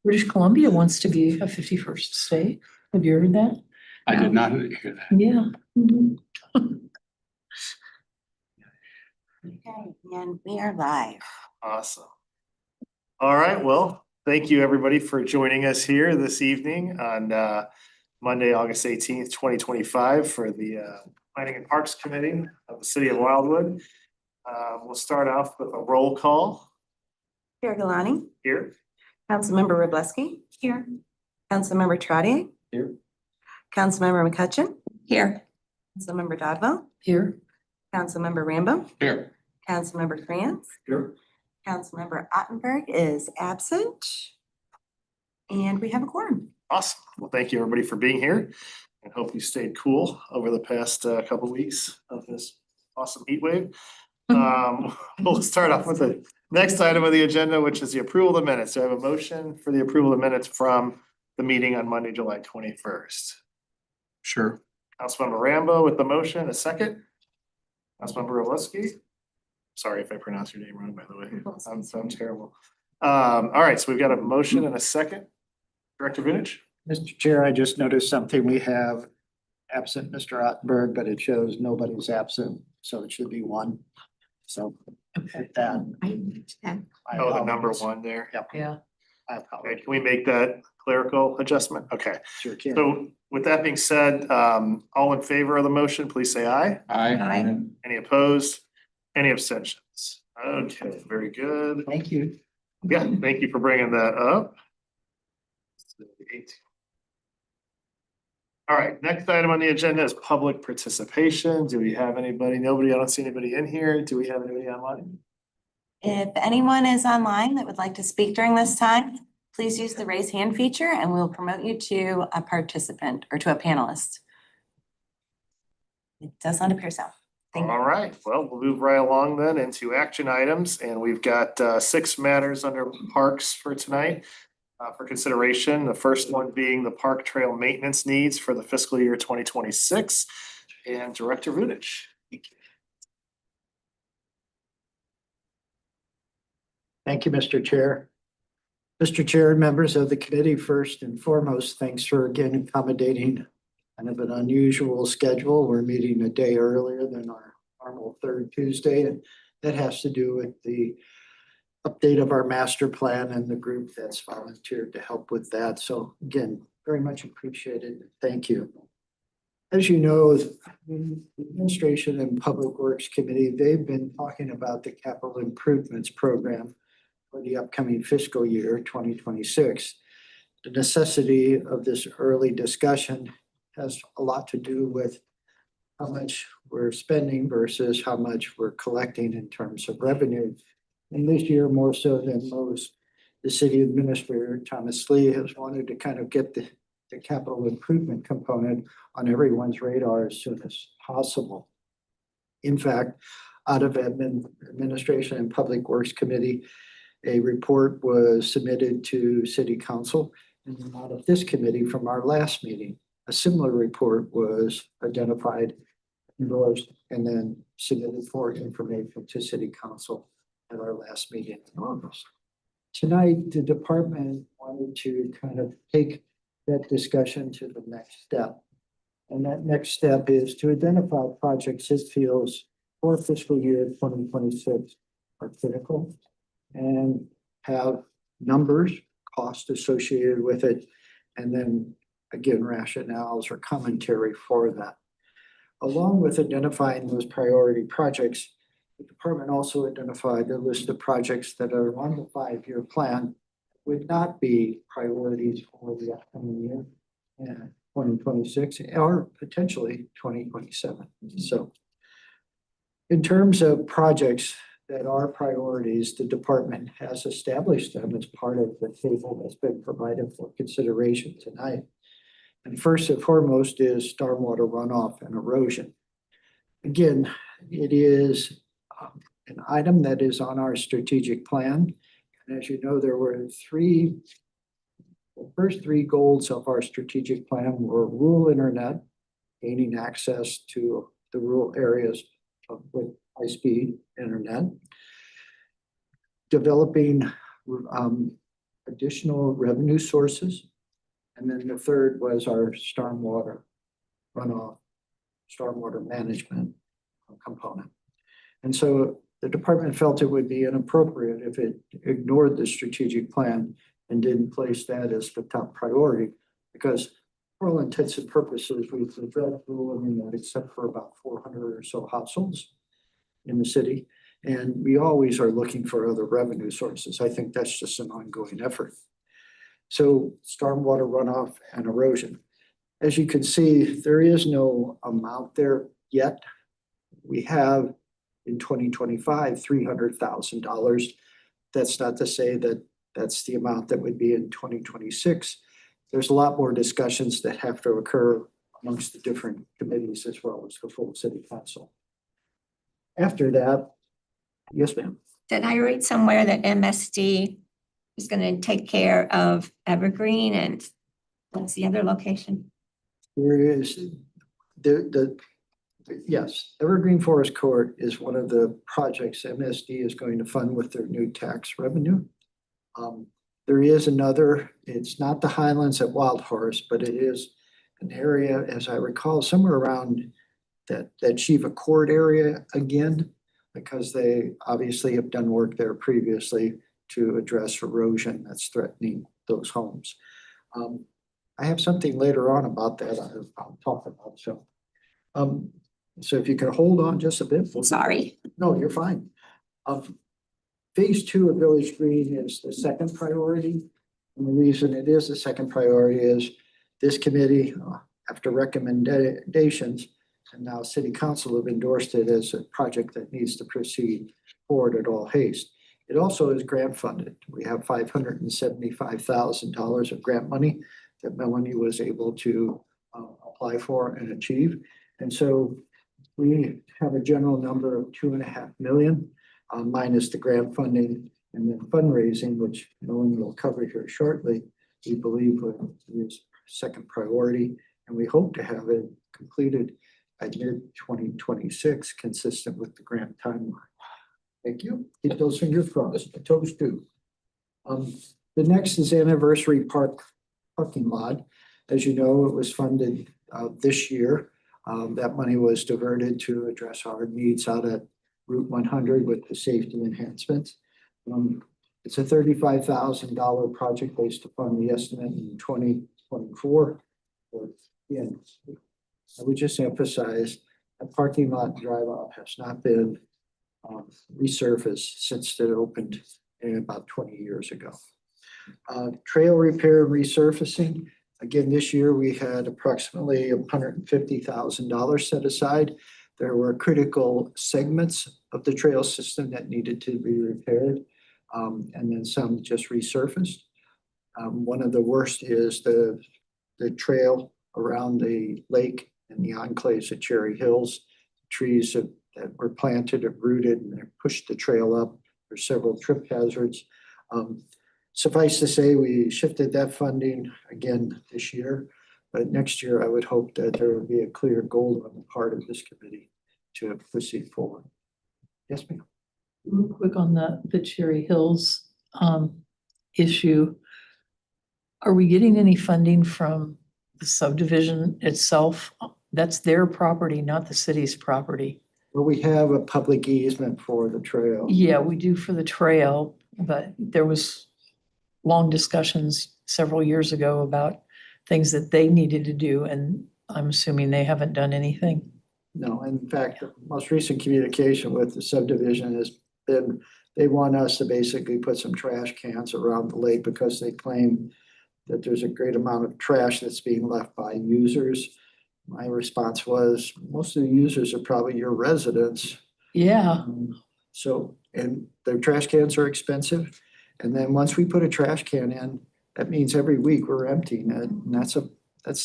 British Columbia wants to be a 51st state. Have you heard that? I did not hear that. Yeah. Mhm. Okay, and we are live. Awesome. All right, well, thank you everybody for joining us here this evening on Monday, August 18th, 2025 for the Planning and Parks Committee of the City of Wildwood. We'll start off with a roll call Chair Galani, here. Councilmember Robleski. Here. Councilmember Trottier. Here. Councilmember McCutcheon. Here. Councilmember Dodwell. Here. Councilmember Rambo. Here. Councilmember France. Here. Councilmember Ottenberg is absent. And we have a quorum. Awesome. Well, thank you everybody for being here and hope you stayed cool over the past couple weeks of this awesome heat wave. We'll start off with the next item of the agenda, which is the approval of the minutes. So I have a motion for the approval of the minutes from the meeting on Monday, July 21st. Sure. Councilmember Rambo with the motion, a second. Councilmember Roleski. Sorry if I pronounced your name wrong, by the way. I'm terrible. All right, so we've got a motion and a second. Director Vinich? Mr. Chair, I just noticed something. We have absent Mr. Ottenberg, but it shows nobody's absent, so it should be one. So with that. I Oh, the number apologize. one there. Yep. Yeah. I Okay, apologize. can we make that clerical adjustment? Okay, Sure can. so with that being said, all in favor of the motion, please say aye. Aye. Any opposed? Any abstentions? Okay, very good. Thank you. Yeah, thank you for bringing that up. All right, next item on the agenda is public participation. Do we have anybody? Nobody, I don't see anybody in here. Do we have anybody online? If anyone is online that would like to speak during this time, please use the raise hand feature and we'll promote you to a participant or to a panelist. It does not appear so. Thank you. All right, well, we'll move right along then into action items, and we've got 6 matters under parks for tonight for consideration. The first one being the park trail maintenance needs for the fiscal year 2026. And Director Vunich. Thank you, Mr. Chair. Mr. Chair and members of the committee, first and foremost, thanks for again accommodating kind of an unusual schedule. We're meeting a day earlier than our normal third Tuesday, and that has to do with the update of our master plan and the group that's volunteered to help with that. So again, very much appreciated. Thank you. As you know, the Administration and Public Works Committee, they've been talking about the capital improvements program for the upcoming fiscal year 2026. The necessity of this early discussion has a lot to do with how much we're spending versus how much we're collecting in terms of revenue. And this year, more so than most, the city administrator, Thomas Lee, has wanted to kind of get the capital improvement component on everyone's radar as soon as possible. In fact, out of Administration and Public Works Committee, a report was submitted to City Council, and out of this committee from our last meeting, a similar report was identified, endorsed, and then submitted for information to City Council at our last meeting in August. Tonight, the department wanted to kind of take that discussion to the next step. And that next step is to identify projects it feels for fiscal year 2026 are critical and have numbers, cost associated with it, and then again, rationales or commentary for that. Along with identifying those priority projects, the department also identified a list of projects that are on the 5-year plan would not be priorities for the upcoming year, 2026, or potentially 2027. So in terms of projects that are priorities, the department has established them as part of the table that's been provided for consideration tonight. And first and foremost is stormwater runoff and erosion. Again, it is an item that is on our strategic plan. And as you know, there were the first three goals of our strategic plan were rural internet, gaining access to the rural areas with high-speed internet, developing additional revenue sources. And then the third was our stormwater runoff, stormwater management component. And so the department felt it would be inappropriate if it ignored the strategic plan and didn't place that as the top priority, because for all intents and purposes, we've developed rural internet except for about 400 or so households in the city. And we always are looking for other revenue sources. I think that's just an ongoing effort. So stormwater runoff and erosion. As you can see, there is no amount there yet. We have in 2025, $300,000. That's not to say that that's the amount that would be in 2026. There's a lot more discussions that have to occur amongst the different committees as well as the full city council. After that, yes, ma'am. Did I read somewhere that MSD is gonna take care of Evergreen and what's the other location? There is yes, Evergreen Forest Court is one of the projects MSD is going to fund with their new tax revenue. There is another, it's not the Highlands at Wild Horse, but it is an area, as I recall, somewhere around that Shiva Court area again, because they obviously have done work there previously to address erosion that's threatening those homes. I have something later on about that I'll talk about. So if you can hold on just a bit. Sorry. No, you're fine. Phase 2 of Village Green is the second priority. And the reason it is the second priority is this committee, after recommendations, and now City Council have endorsed it as a project that needs to proceed forward at all haste. It also is grant funded. We have $575,000 of grant money that Melanie was able to apply for and achieve. And so we have a general number of $2.5 million minus the grant funding, and then fundraising, which Melanie will cover here shortly. We believe is second priority, and we hope to have it completed by mid-2026, consistent with the grant timeline. Thank you. Keep those fingers crossed. The toes do. The next is Anniversary Park parking lot. As you know, it was funded this year. That money was diverted to address our needs out at Route 100 with the safety enhancements. It's a $35,000 project based upon the estimate in 2024. Again, I would just emphasize that parking lot drive off has not been resurfaced since it opened about 20 years ago. Trail repair and resurfacing. Again, this year we had approximately $150,000 set aside. There were critical segments of the trail system that needed to be repaired, and then some just resurfaced. One of the worst is the trail around the lake and the enclaves at Cherry Hills. Trees that were planted and rooted and pushed the trail up. There's several trip hazards. Suffice to say, we shifted that funding again this year, but next year I would hope that there will be a clear goal on the part of this committee to proceed forward. Yes, ma'am. Real quick on the Cherry Hills issue. Are we getting any funding from the subdivision itself? That's their property, not the city's property. Well, we have a public easement for the trail. Yeah, we do for the trail, but there was long discussions several years ago about things that they needed to do, and I'm assuming they haven't done anything. No, in fact, the most recent communication with the subdivision has been, they want us to basically put some trash cans around the lake because they claim that there's a great amount of trash that's being left by users. My response was, most of the users are probably your residents. Yeah, So, and their trash cans are expensive. And then once we put a trash can in, that means every week we're emptying it. And that's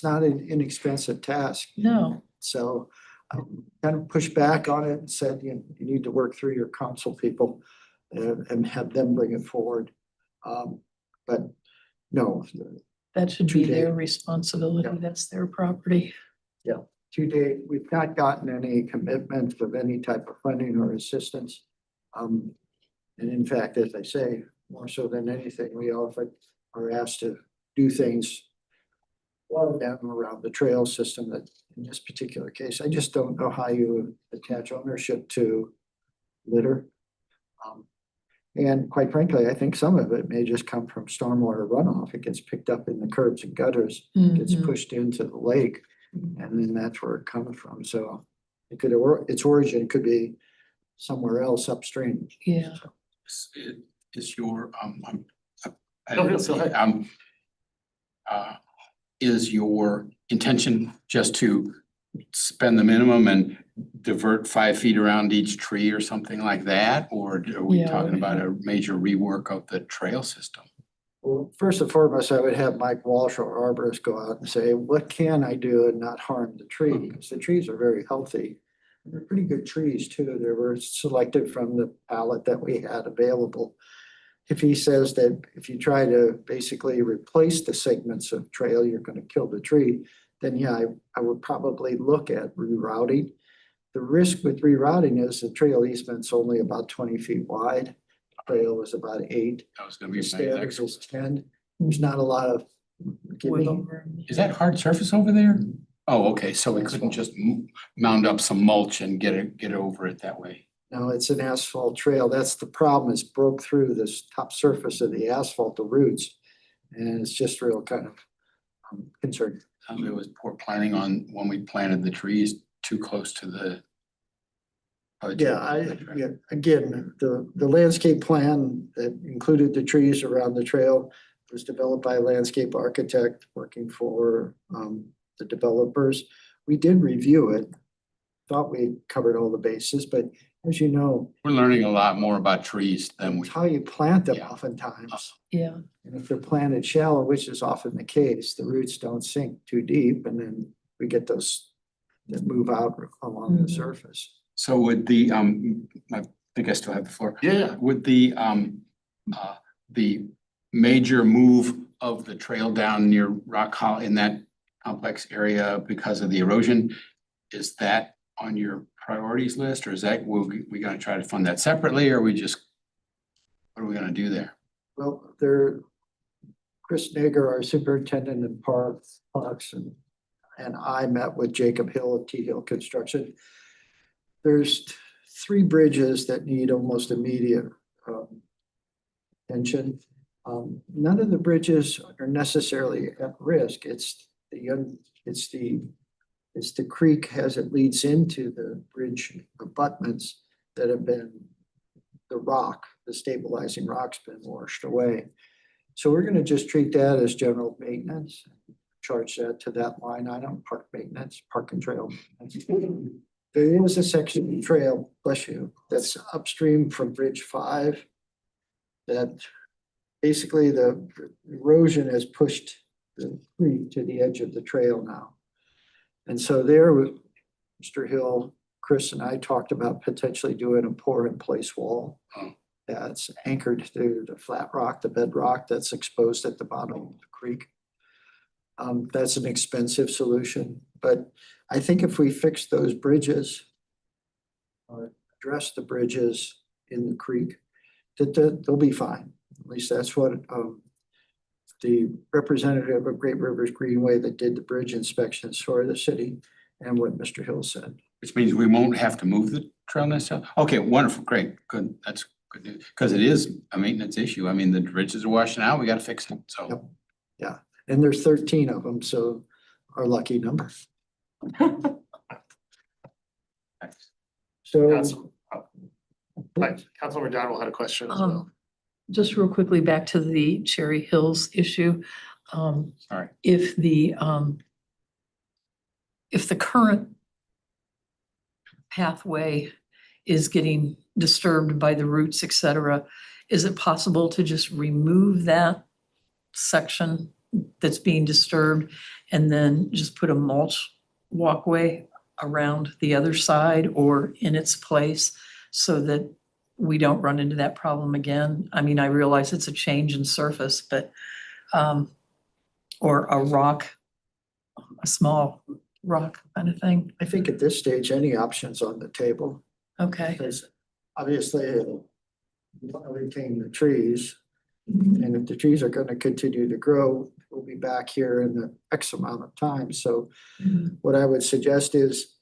not an inexpensive task. no, So I kind of pushed back on it and said, you need to work through your council people and have them bring it forward. But no, that should be Today. their responsibility. Yeah. That's their property. to date, we've not gotten any commitment of any type of funding or assistance. And in fact, as I say, more so than anything, we offered are asked to do things. A lot of them around the trail system that in this particular case, I just don't know how you attach ownership to litter. And quite frankly, I think some of it may just come from stormwater runoff. It gets picked up in the curbs and gutters, gets Mhm. pushed into the lake, and then that's where it comes from. So it could, its origin could be somewhere else upstream. Yeah. Is your, Go ahead. Is your intention just to spend the minimum and divert 5 feet around each tree or something like that? Or are we Yeah, talking we about have- a major rework of the trail system? Well, first and foremost, I would have Mike Walsh or arborist go out and say, what can I do and not harm the tree? Because the trees are very healthy. And they're pretty good trees too. They were selected from the palette that we had available. If he says that if you try to basically replace the segments of trail, you're going to kill the tree, then yeah, I would probably look at rerouting. The risk with rerouting is the trail easement's only about 20 feet wide. The trail is about 8. That was gonna The be my standards next. is 10. There's not a lot of Wiggle giving. room. Is that hard surface over there? Oh, okay, so we couldn't just mound up some mulch and get over it that way. No, it's an asphalt trail. That's the problem. It's broke through this top surface of the asphalt, the roots. And it's just real kind of concerning. It was poor planning on when we planted the trees too close to the. Yeah, again, the landscape plan that included the trees around the trail was developed by a landscape architect working for the developers. We did review it, thought we covered all the bases, but as you know, We're learning a lot more about trees than we. it's how you plant them Yeah. oftentimes. Yeah. And if they're planted shallow, which is often the case, the roots don't sink too deep and then we get those that move out along the Mhm. surface. So would the, I think I still have the floor. Yeah. Would the major move of the trail down near Rock Hollow in that complex area because of the erosion, is that on your priorities list, or is that, we gonna try to fund that separately, or we just, what are we gonna do there? Well, Chris Nager, our superintendent in parks, and I met with Jacob Hill of T Hill Construction. There's 3 bridges that need almost immediate attention. None of the bridges are necessarily at risk. It's the creek as it leads into the bridge abutments that have been the stabilizing rock's been washed away. So we're gonna just treat that as general maintenance, charge that to that line item, park maintenance, park and trail. There is a section of trail, bless you, that's upstream from Bridge 5. That basically the erosion has pushed the creek to the edge of the trail now. And so there, Mr. Hill, Chris and I talked about potentially doing a pour in place wall. Oh. That's anchored to the flat rock, the bedrock that's exposed at the bottom of the creek. That's an expensive solution, but I think if we fix those bridges, or address the bridges in the creek, that they'll be fine. At least that's what the representative of Great Rivers Greenway that did the bridge inspections for the city and what Mr. Hill said. Which means we won't have to move the trail necessarily? Okay, wonderful, great, good, that's good news, because it is a maintenance issue. I mean, the bridges are washing out, we gotta fix them, so. Yep. Yeah, and there's 13 of them, so our lucky number. So, Councilmember Donald had a question as well. Just real quickly, back to the Cherry Hills issue. Sorry. If the current pathway is getting disturbed by the roots, et cetera, is it possible to just remove that section that's being disturbed and then just put a mulch walkway around the other side or in its place so that we don't run into that problem again? I mean, I realize it's a change in surface, but, or a rock, a small rock kind of thing. I think at this stage, any options on the table, Okay, because obviously you want to retain the trees. And if the trees are gonna continue to grow, we'll be back here in the X amount of time. So what I would suggest is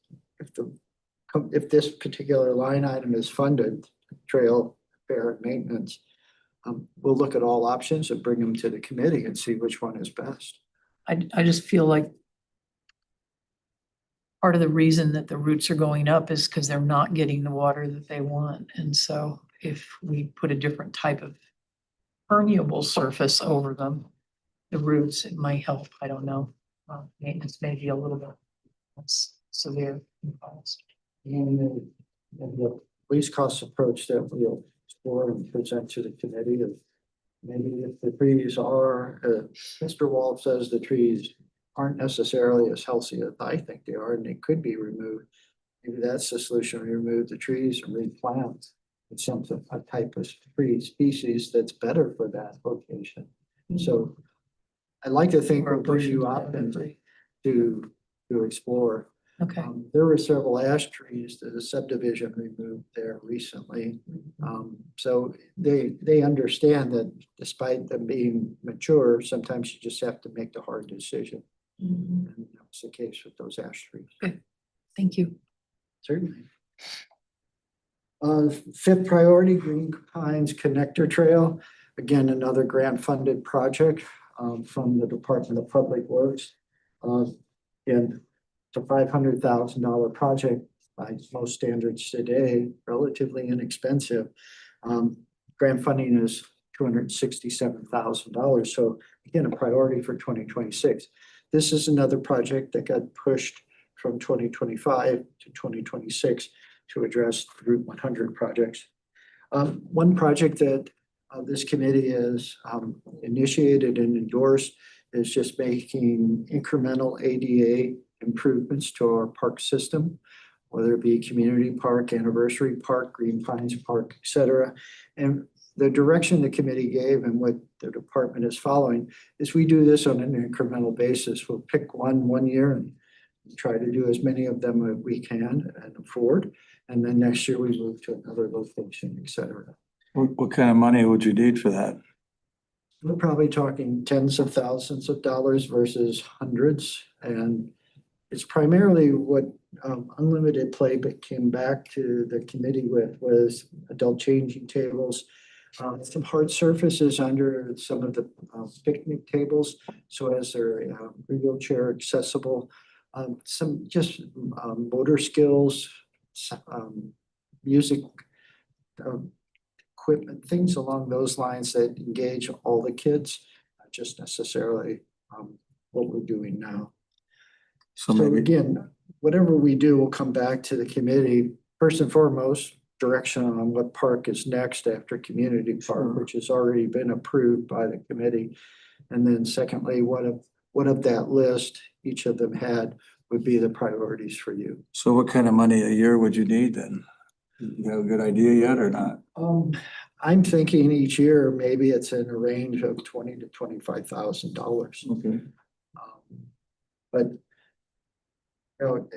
if this particular line item is funded, trail repair and maintenance, we'll look at all options and bring them to the committee and see which one is best. I just feel like part of the reason that the roots are going up is because they're not getting the water that they want. And so if we put a different type of permeable surface over them, the roots, it might help. I don't know. Maintenance may be a little bit less severe cost. And the least cost approach that we'll explore and present to the committee of maybe if the trees are, Mr. Wolf says the trees aren't necessarily as healthy as I think they are, and they could be removed. Maybe that's the solution, remove the trees and replant with something, a type of tree species that's better for that location. So I'd like to think Or a we'll bring bush you instead up of and tree. to explore. Okay. There were several ash trees that the subdivision removed there recently. So they understand that despite them being mature, sometimes you just have to make the hard decision. And that's the case with those ash trees. Thank you. Certainly. Fifth priority, Green Pines Connector Trail. Again, another grant funded project from the Department of Public Works. And it's a $500,000 project by most standards today, relatively inexpensive. Grant funding is $267,000. So again, a priority for 2026. This is another project that got pushed from 2025 to 2026 to address Route 100 projects. One project that this committee has initiated and endorsed is just making incremental ADA improvements to our park system, whether it be Community Park, Anniversary Park, Green Pines Park, et cetera. And the direction the committee gave and what the department is following is we do this on an incremental basis. We'll pick one year and try to do as many of them as we can and afford. And then next year we move to another location, et cetera. What kind of money would you need for that? We're probably talking tens of thousands of dollars versus hundreds. And it's primarily what Unlimited Play but came back to the committee with was adult changing tables, some hard surfaces under some of the picnic tables, so as they're wheelchair accessible. Some just motor skills, music equipment, things along those lines that engage all the kids, not just necessarily what we're doing now. So So maybe, again, whatever we do will come back to the committee. First and foremost, direction on what park is next after Community Park, which has already been approved by the committee. And then secondly, what of that list each of them had would be the priorities for you. so what kind of money a year would you need then? You have a good idea yet or not? I'm thinking each year, maybe it's in a range of $20,000 to $25,000. Okay. But you know,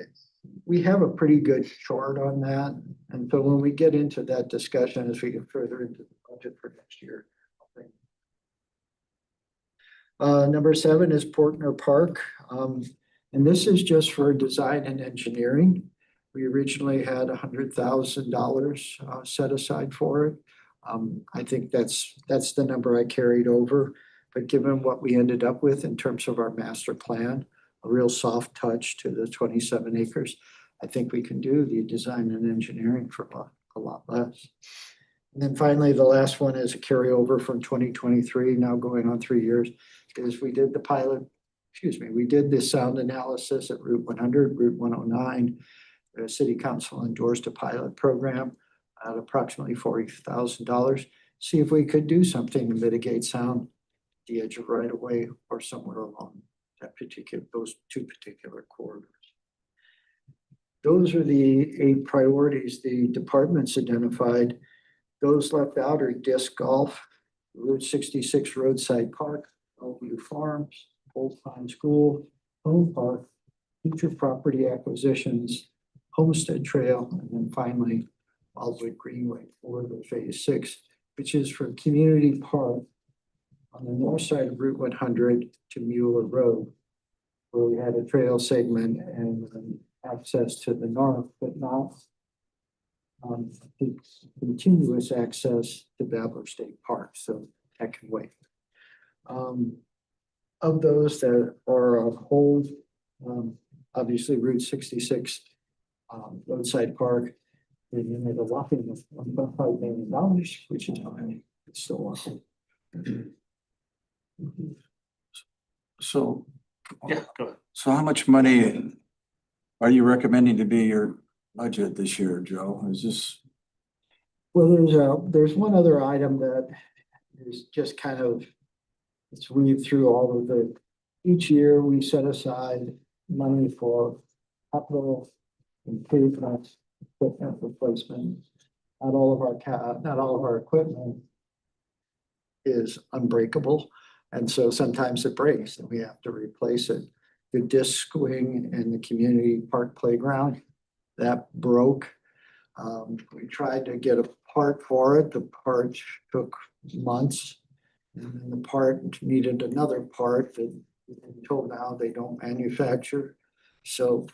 we have a pretty good chart on that. And so when we get into that discussion, as we get further into the budget for next year. Number 7 is Portner Park. And this is just for design and engineering. We originally had $100,000 set aside for it. I think that's the number I carried over. But given what we ended up with in terms of our master plan, a real soft touch to the 27 acres, I think we can do the design and engineering for a lot less. And then finally, the last one is a carryover from 2023, now going on 3 years, is we did the sound analysis at Route 100, Route 109. The city council endorsed a pilot program at approximately $40,000. See if we could do something to mitigate sound at the edge of right of way or somewhere along those 2 particular corridors. Those are the 8 priorities the departments identified. Those left out are disc golf, Route 66 roadside park, Bellevue Farms, Old Pine School, Home Park, future property acquisitions, Homestead Trail, and then finally Wildwood Greenway for the phase 6, which is for Community Park on the north side of Route 100 to Mueller Road, where we had a trail segment and access to the north, but not the continuous access to Babbler State Park, so that can wait. Of those that are on hold, obviously Route 66 roadside park, we made a whopping of $1.5 million, which is fine. It's still awesome. So, Yeah, go ahead. so how much money are you recommending to be your budget this year, Joe? Is this, Well, there's one other item that is just kind of, let's read through all of the, each year we set aside money for capital improvements, equipment replacement. Not all of our equipment is unbreakable. And so sometimes it breaks and we have to replace it. The disc swing in the community park playground, that broke. We tried to get a part for it. The part took months. And then the part needed another part that until now they don't manufacture. So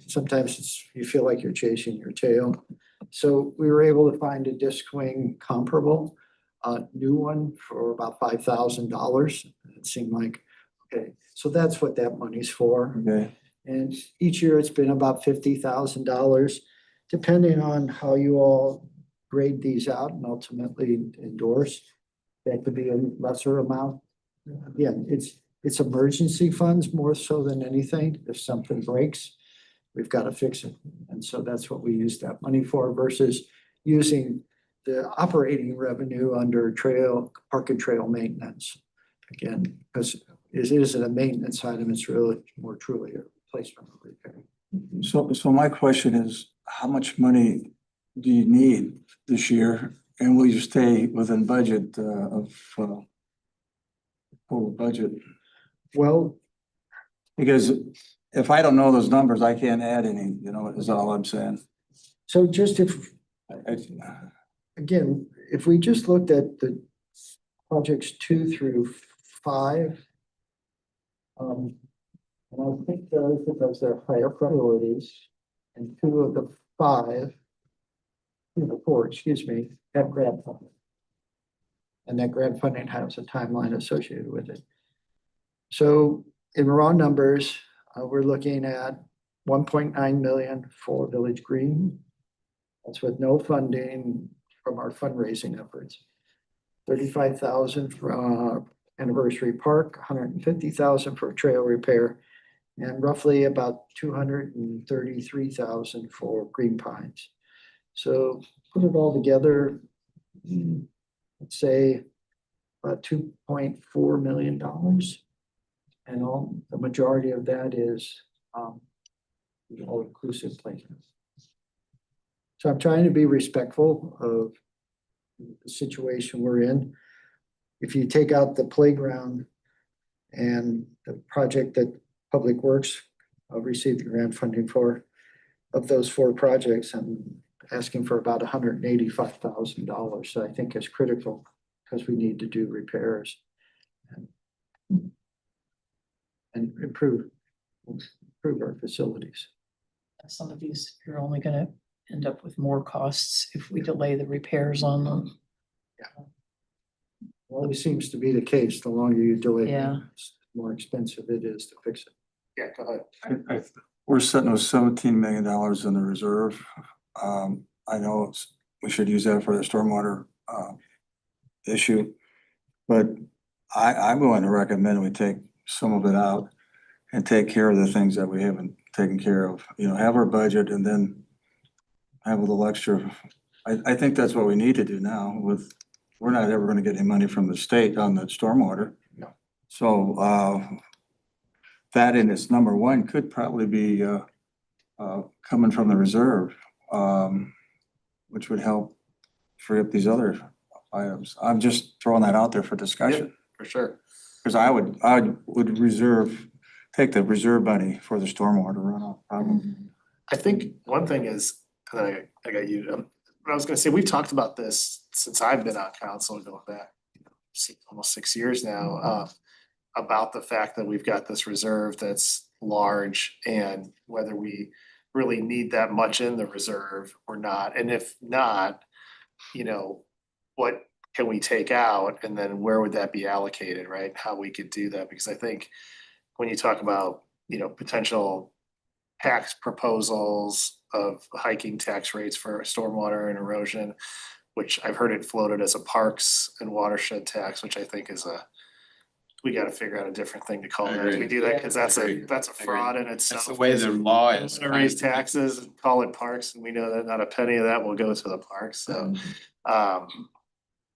sometimes you feel like you're chasing your tail. So we were able to find a disc wing comparable, new one for about $5,000. It seemed like, okay, so that's what that money's for. okay, And each year it's been about $50,000, depending on how you all grade these out and ultimately endorse. That could be a lesser amount. Again, it's emergency funds more so than anything. If something breaks, we've got to fix it. And so that's what we use that money for versus using the operating revenue under park and trail maintenance. Again, because it isn't a maintenance item, it's really more truly a replacement or repair. so my question is, how much money do you need this year? And will you stay within budget of total budget? Well, Because if I don't know those numbers, I can't add any, is all I'm saying. so just again, if we just looked at the projects 2 through 5, and I think those, because they're higher priorities, and 2 of the 5, 4, excuse me, have grant funding. And that grant funding has a timeline associated with it. So in raw numbers, we're looking at 1.9 million for Village Green. That's with no funding from our fundraising efforts. 35,000 for Anniversary Park, 150,000 for trail repair, and roughly about 233,000 for Green Pines. So put it all together, let's say about $2.4 million. And the majority of that is all-inclusive placement. So I'm trying to be respectful of the situation we're in. If you take out the playground and the project that Public Works received the grant funding for, of those 4 projects, I'm asking for about $185,000. So I think it's critical because we need to do repairs and improve our facilities. Some of these, you're only gonna end up with more costs if we delay the repairs on them. Always seems to be the case. The longer you delay, Yeah. the more expensive it is to fix it. Yeah, go ahead. We're sitting with $17 million in the reserve. I know we should use that for the stormwater issue. But I'm going to recommend we take some of it out and take care of the things that we haven't taken care of. Have our budget and then have a little extra. I think that's what we need to do now we're not ever gonna get any money from the state on the stormwater. No. So that in its number 1 could probably be coming from the reserve, which would help free up these other items. I'm just throwing that out there for discussion. For sure. Because I would take the reserve money for the stormwater runoff problem. I think one thing is, I got you, I was gonna say, we've talked about this since I've been on council going back almost 6 years now, about the fact that we've got this reserve that's large and whether we really need that much in the reserve or not. And if not, you know, what can we take out and then where would that be allocated, right? How we could do that, because I think when you talk about, you know, potential tax proposals of hiking tax rates for stormwater and erosion, which I've heard it floated as a parks and watershed tax, which I think is we gotta figure out a different thing to call I that if we agree. do that, cause that's Agreed. a fraud in That's itself. the way the law is. To raise taxes and call it parks, and we know that not a penny of that will go to the parks, so.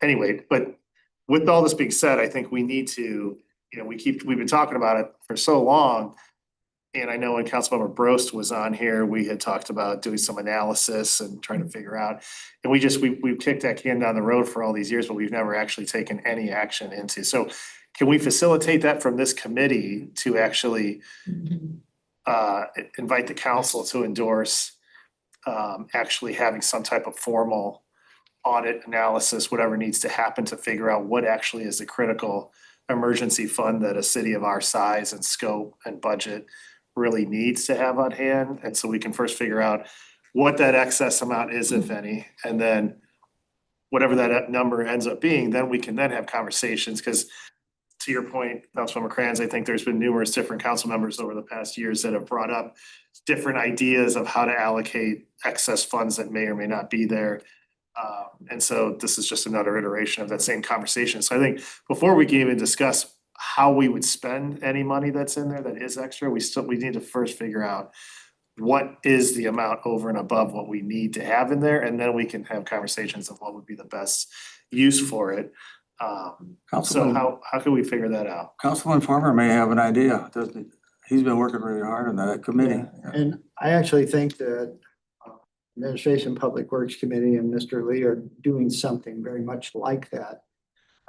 Anyway, but with all this being said, I think we need to, you know, we've been talking about it for so long. And I know when Councilmember Brost was on here, we had talked about doing some analysis and trying to figure out. And we've kicked that can down the road for all these years, but we've never actually taken any action into. So can we facilitate that from this committee to actually invite the council to endorse actually having some type of formal audit analysis, whatever needs to happen to figure out what actually is the critical emergency fund that a city of our size and scope and budget really needs to have on hand. And so we can first figure out what that excess amount is, if any, and then whatever that number ends up being, then we can then have conversations, because to your point, Councilmember Kranz, I think there's been numerous different council members over the past years that have brought up different ideas of how to allocate excess funds that may or may not be there. And so this is just another iteration of that same conversation. So I think before we can even discuss how we would spend any money that's in there that is extra, we need to first figure out what is the amount over and above what we need to have in there, and then we can have conversations of what would be the best use for it. So Councilman, how can we figure that out? Councilman Farmer may have an idea, doesn't he? He's been working really hard on that committee. And I actually think that Administration Public Works Committee and Mr. Lee are doing something very much like that.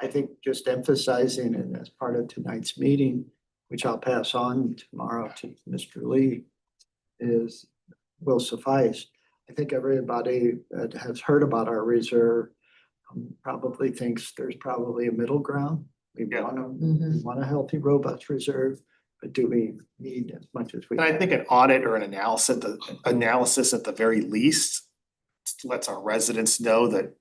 I think just emphasizing it as part of tonight's meeting, which I'll pass on tomorrow to Mr. Lee, will suffice. I think everybody that has heard about our reserve probably thinks there's probably a middle ground. We want a healthy, robust reserve, but do we need as much as we? And I think an audit or an analysis at the very least lets our residents know that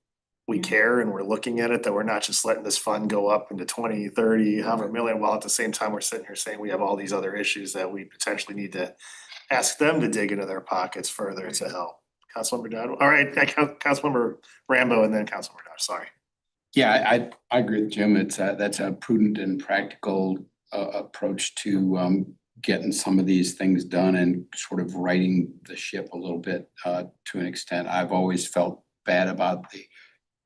we care and we're looking at it, that we're not just letting this fund go up into 20, 30, however million, while at the same time we're sitting here saying we have all these other issues that we potentially need to ask them to dig into their pockets further to help. Councilmember Dodd, all right, Councilmember Rambo and then Councilmember Dodd, sorry. Yeah, I agree with Jim. That's a prudent and practical approach to getting some of these things done and sort of righting the ship a little bit to an extent. I've always felt bad about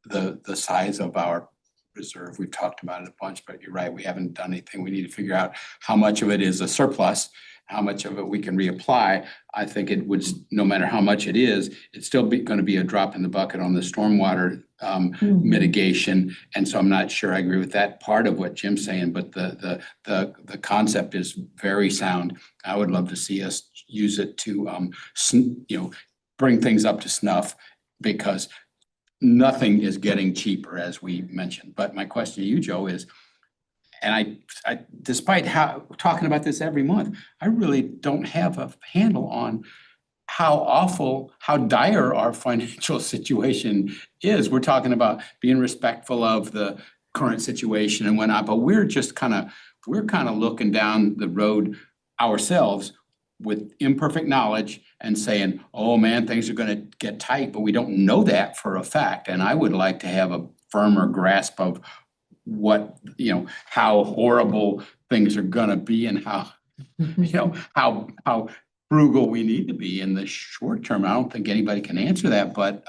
the size of our reserve. We've talked about it a bunch, but you're right, we haven't done anything. We need to figure out how much of it is a surplus, how much of it we can reapply. I think it would, no matter how much it is, it's still gonna be a drop in the bucket on the stormwater mitigation. And so I'm not sure I agree with that part of what Jim's saying, but the concept is very sound. I would love to see us use it to bring things up to snuff, because nothing is getting cheaper, as we mentioned. But my question to you, Joe, is, and I despite talking about this every month, I really don't have a handle on how dire our financial situation is. We're talking about being respectful of the current situation and whatnot, but we're kind of looking down the road ourselves with imperfect knowledge and saying, oh man, things are gonna get tight, but we don't know that for a fact. And I would like to have a firmer grasp of what, how horrible things are gonna be and how, how frugal we need to be in the short term. I don't think anybody can answer that, but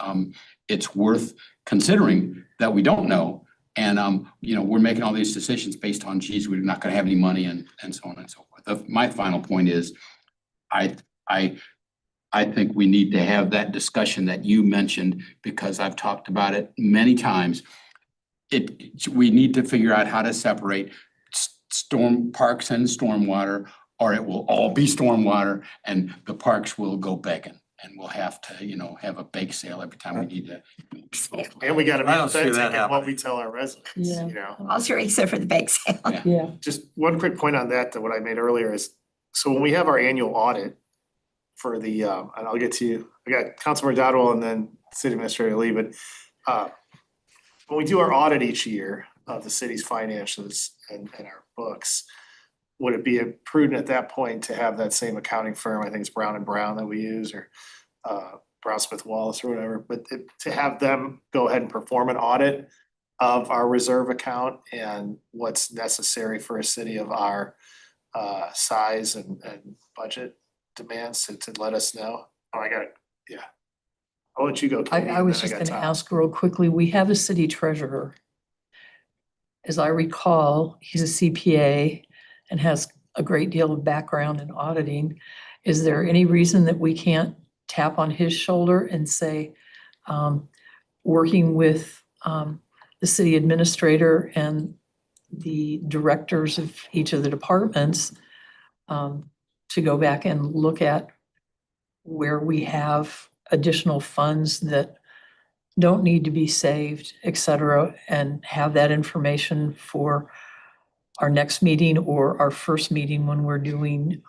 it's worth considering that we don't know. And we're making all these decisions based on, geez, we're not gonna have any money and so on and so forth. My final point is, I think we need to have that discussion that you mentioned, because I've talked about it many times. We need to figure out how to separate storm parks and stormwater, or it will all be stormwater and the parks will go begging. and we'll have to, you know, have a bake sale every time we need to. And we gotta be I don't see that authentic in what happening. we tell our residents, Yeah. you know? I'll sure except for the bake sale. Yeah. Yeah, Just one quick point on that, what I made earlier is, so when we have our annual audit for the, and I'll get to you, I got Councilmember Dodwell and then City Administrator Lee, but when we do our audit each year of the city's finances and our books, would it be prudent at that point to have that same accounting firm, I think it's Brown and Brown that we use, or Brown Smith Wallace or whatever, but to have them go ahead and perform an audit of our reserve account and what's necessary for a city of our size and budget demands to let us know. Oh, I got it, yeah. I'll let you go, Katie, I and was then just got gonna Tom. ask real quickly, we have a city treasurer. As I recall, he's a CPA and has a great deal of background in auditing. Is there any reason that we can't tap on his shoulder and say, working with the city administrator and the directors of each of the departments, to go back and look at where we have additional funds that don't need to be saved, et cetera, and have that information for our next meeting or our first meeting when we're doing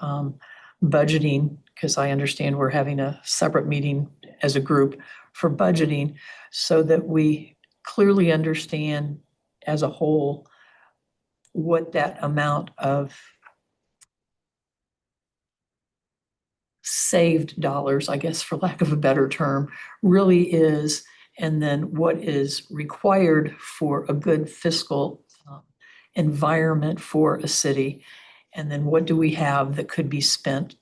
budgeting, because I understand we're having a separate meeting as a group for budgeting, so that we clearly understand as a whole what that amount of saved dollars, I guess, for lack of a better term, really is, and then what is required for a good fiscal environment for a city, and then what do we have that could be spent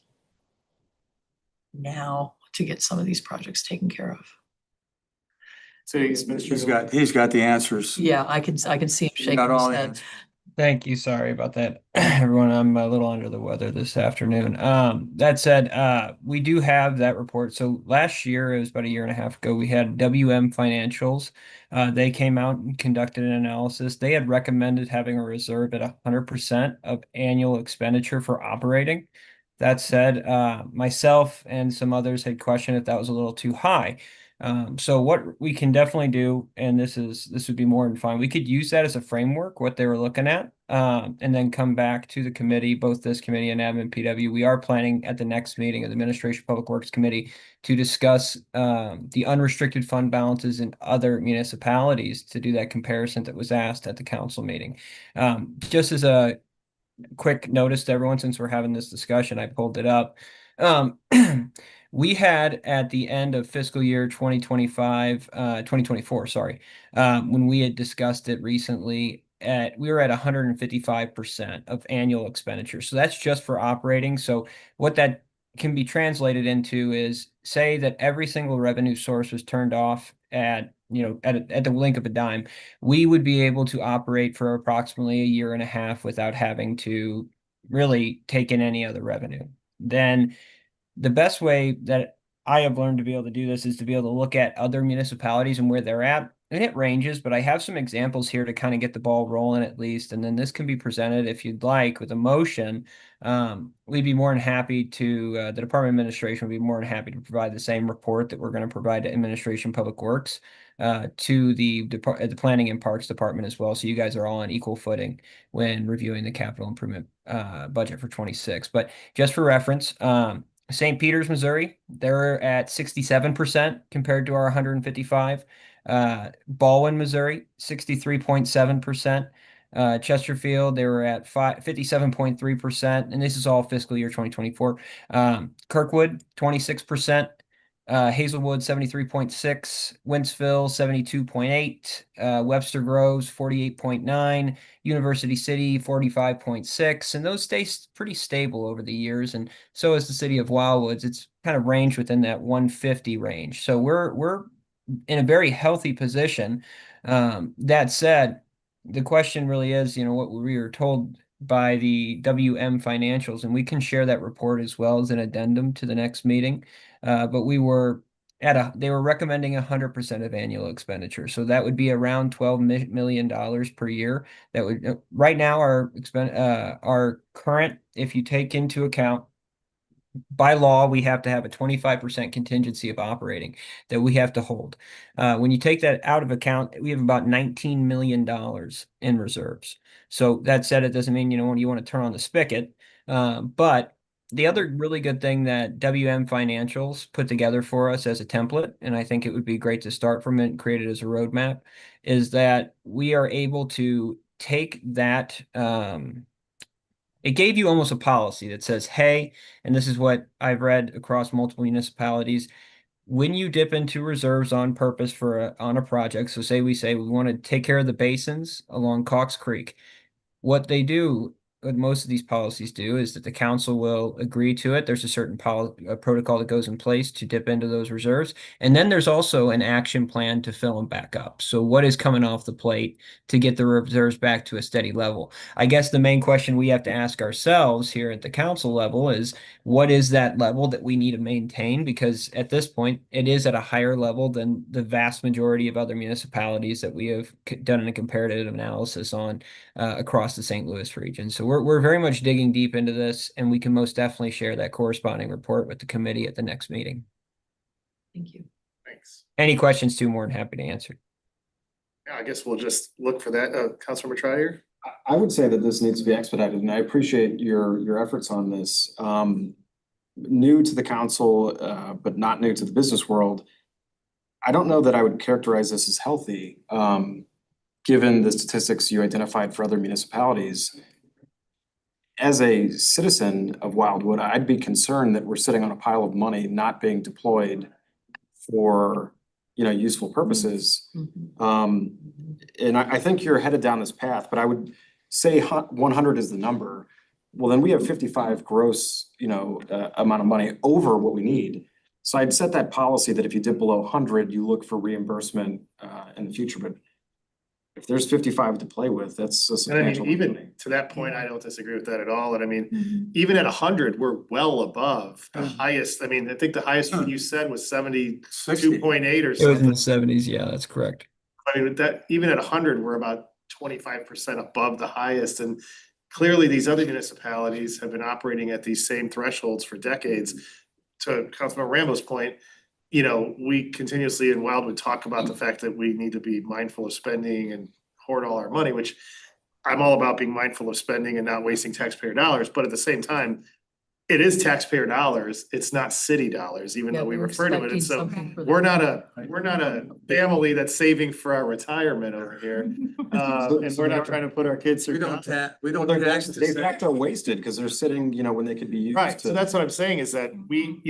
now to get some of these projects taken care of. City He's Administrator. he's got the answers. Yeah, I can see him He's shaking got his all the head. answers. Thank you. Sorry about that, everyone. I'm a little under the weather this afternoon. That said, we do have that report. So last year, it was about a year and a half ago, we had WM Financials. They came out and conducted an analysis. They had recommended having a reserve at 100% of annual expenditure for operating. That said, myself and some others had questioned if that was a little too high. So what we can definitely do, and this would be more than fine, we could use that as a framework, what they were looking at, and then come back to the committee, both this committee and admin PW. We are planning at the next meeting of the Administration Public Works Committee to discuss the unrestricted fund balances in other municipalities, to do that comparison that was asked at the council meeting. Just as a quick notice to everyone, since we're having this discussion, I pulled it up. We had at the end of fiscal year 2024, sorry, when we had discussed it recently, we were at 155% of annual expenditure. So that's just for operating. So what that can be translated into is, say that every single revenue source was turned off at the blink of a dime, we would be able to operate for approximately a year and a half without having to really take in any other revenue. Then the best way that I have learned to be able to do this is to be able to look at other municipalities and where they're at. And it ranges, but I have some examples here to kind of get the ball rolling at least. And then this can be presented, if you'd like, with a motion. We'd be more than happy to, the Department of Administration would be more than happy to provide the same report that we're going to provide to Administration Public Works, to the Planning and Parks Department as well. So you guys are all on equal footing when reviewing the capital improvement budget for 26. But just for reference, St. Peters, Missouri, they're at 67% compared to our 155. Baldwin, Missouri, 63.7%. Chesterfield, they were at 57.3%, and this is all fiscal year 2024. Kirkwood, 26%. Hazelwood, 73.6, Wentzville, 72.8, Webster Groves, 48.9, University City, 45.6, and those stay pretty stable over the years, and so is the city of Wildwoods. It's kind of ranged within that 150 range. So we're in a very healthy position. That said, the question really is, what we were told by the WM Financials, and we can share that report as well as an addendum to the next meeting. But they were recommending 100% of annual expenditure. So that would be around $12 million per year. That would, right now, our current, if you take into account by law, we have to have a 25% contingency of operating that we have to hold. When you take that out of account, we have about $19 million in reserves. So that said, it doesn't mean, you want to turn on the spigot. But the other really good thing that WM Financials put together for us as a template, and I think it would be great to start from it and create it as a roadmap, is that we are able to take that, it gave you almost a policy that says, hey, and this is what I've read across multiple municipalities, when you dip into reserves on purpose on a project, so say we want to take care of the basins along Cox Creek, what they do, what most of these policies do, is that the council will agree to it. There's a certain protocol that goes in place to dip into those reserves. And then there's also an action plan to fill them back up. So what is coming off the plate to get the reserves back to a steady level? I guess the main question we have to ask ourselves here at the council level is, what is that level that we need to maintain? Because at this point, it is at a higher level than the vast majority of other municipalities that we have done a comparative analysis on across the St. Louis region. So we're very much digging deep into this, and we can most definitely share that corresponding report with the committee at the next meeting. Thank you. Thanks. Any questions, too, more than happy to answer. Yeah, I guess we'll just look for that. Councilor Metrier? I would say that this needs to be expedited, and I appreciate your efforts on this. New to the council, but not new to the business world. I don't know that I would characterize this as healthy, given the statistics you identified for other municipalities. As a citizen of Wildwood, I'd be concerned that we're sitting on a pile of money not being deployed for, useful purposes. And I think you're headed down this path, but I would say 100 is the number. Well, then we have 55 gross, amount of money over what we need. So I'd set that policy that if you dip below 100, you look for reimbursement in the future. But if there's 55 to play with, that's a And I mean, substantial money. even to that point, I don't disagree with that at all. And I mean, even at 100, we're well above the highest. I mean, I think the highest one you said was 72.8 or It was in something. the 70s. Yeah, that's correct. I mean, that even at 100, we're about 25% above the highest. And clearly, these other municipalities have been operating at these same thresholds for decades. To Councilman Rambo's point, we continuously in Wildwood talk about the fact that we need to be mindful of spending and hoard all our money, which I'm all about being mindful of spending and not wasting taxpayer dollars. But at the same time, it is taxpayer dollars. It's not city dollars, even though we refer to it. And so we're not a family that's saving for our retirement over here. And we're not trying to put our kids through. We don't tax. They fact are wasted because they're sitting, when they could be used Right, so to. that's what I'm saying is that we,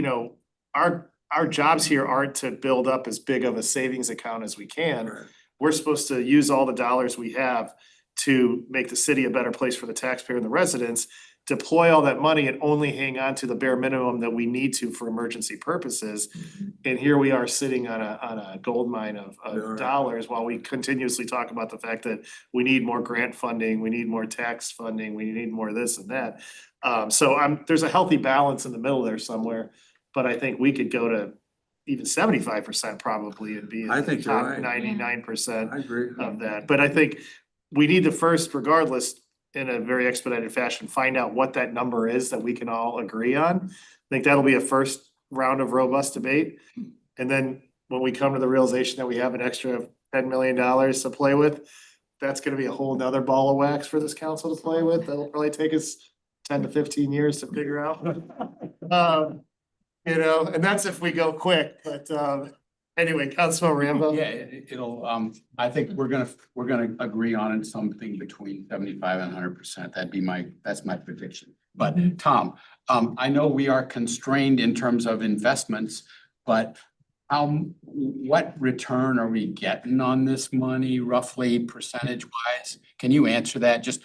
our jobs here aren't to build up as big of a savings account as we can. We're supposed to use all the dollars we have to make the city a better place for the taxpayer and the residents, deploy all that money and only hang on to the bare minimum that we need to for emergency purposes. And here we are sitting on a gold mine of dollars while we continuously talk about the fact that we need more grant funding, we need more tax funding, we need more this and that. So there's a healthy balance in the middle there somewhere, but I think we could go to even 75% probably and be in I the think you're top right. 99% I agree. of that. But I think we need to first, regardless, in a very expedited fashion, find out what that number is that we can all agree on. I think that'll be a first round of robust debate. And then when we come to the realization that we have an extra $10 million to play with, that's gonna be a whole nother ball of wax for this council to play with. That'll probably take us 10 to 15 years to figure out. And that's if we go quick, but anyway, Councilman Rambo. Yeah, it'll, I think we're gonna agree on something between 75 and 100%. That's my prediction. But Tom, I know we are constrained in terms of investments, but what return are we getting on this money roughly percentage wise? Can you answer that? Just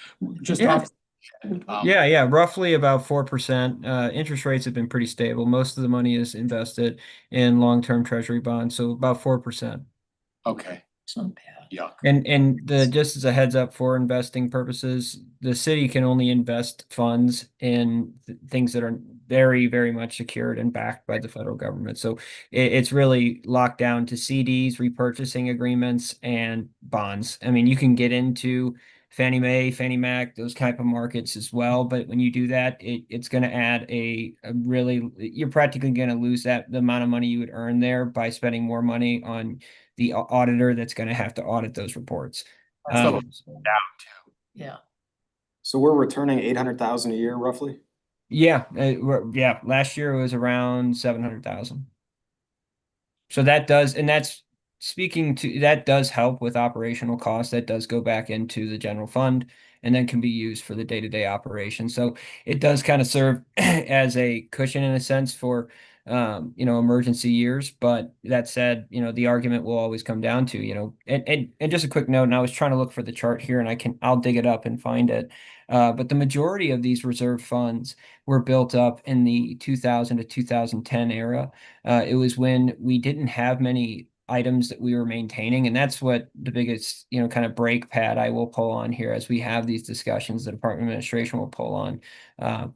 Yeah. off. Yeah, roughly about 4%. Interest rates have been pretty stable. Most of the money is invested in long-term treasury bonds, so about 4%. Okay, It's not bad. yuck. And just as a heads up for investing purposes, the city can only invest funds in things that are very, very much secured and backed by the federal government. So it's really locked down to CDs, repurchasing agreements, and bonds. I mean, you can get into Fannie Mae, Fannie Mac, those type of markets as well. But when you do that, it's going to add a really, you're practically going to lose the amount of money you would earn there by spending more money on the auditor that's going to have to audit those reports. Yeah, So we're returning 800,000 a year roughly? Yeah, yeah. Last year it was around 700,000. So that does, and that's speaking to, that does help with operational costs. That does go back into the general fund and then can be used for the day-to-day operation. So it does kind of serve as a cushion in a sense for, emergency years. But that said, the argument will always come down to, and just a quick note, and I was trying to look for the chart here and I'll dig it up and find it. But the majority of these reserve funds were built up in the 2000 to 2010 era. It was when we didn't have many items that we were maintaining, and that's what the biggest, kind of brake pad I will pull on here as we have these discussions. The Department of Administration will pull on.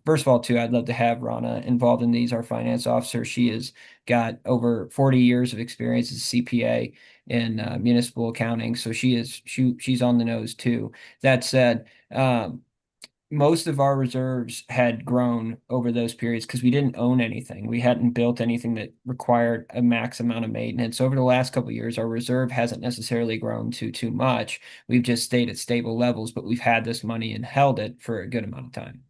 First of all, too, I'd love to have Rana involved in these. Our finance officer, she has got over 40 years of experience as a CPA in municipal accounting, so she's on the nose too. That said, most of our reserves had grown over those periods because we didn't own anything. We hadn't built anything that required a max amount of maintenance. Over the last couple of years, our reserve hasn't necessarily grown too much. We've just stayed at stable levels, but we've had this money and held it for a good amount of time.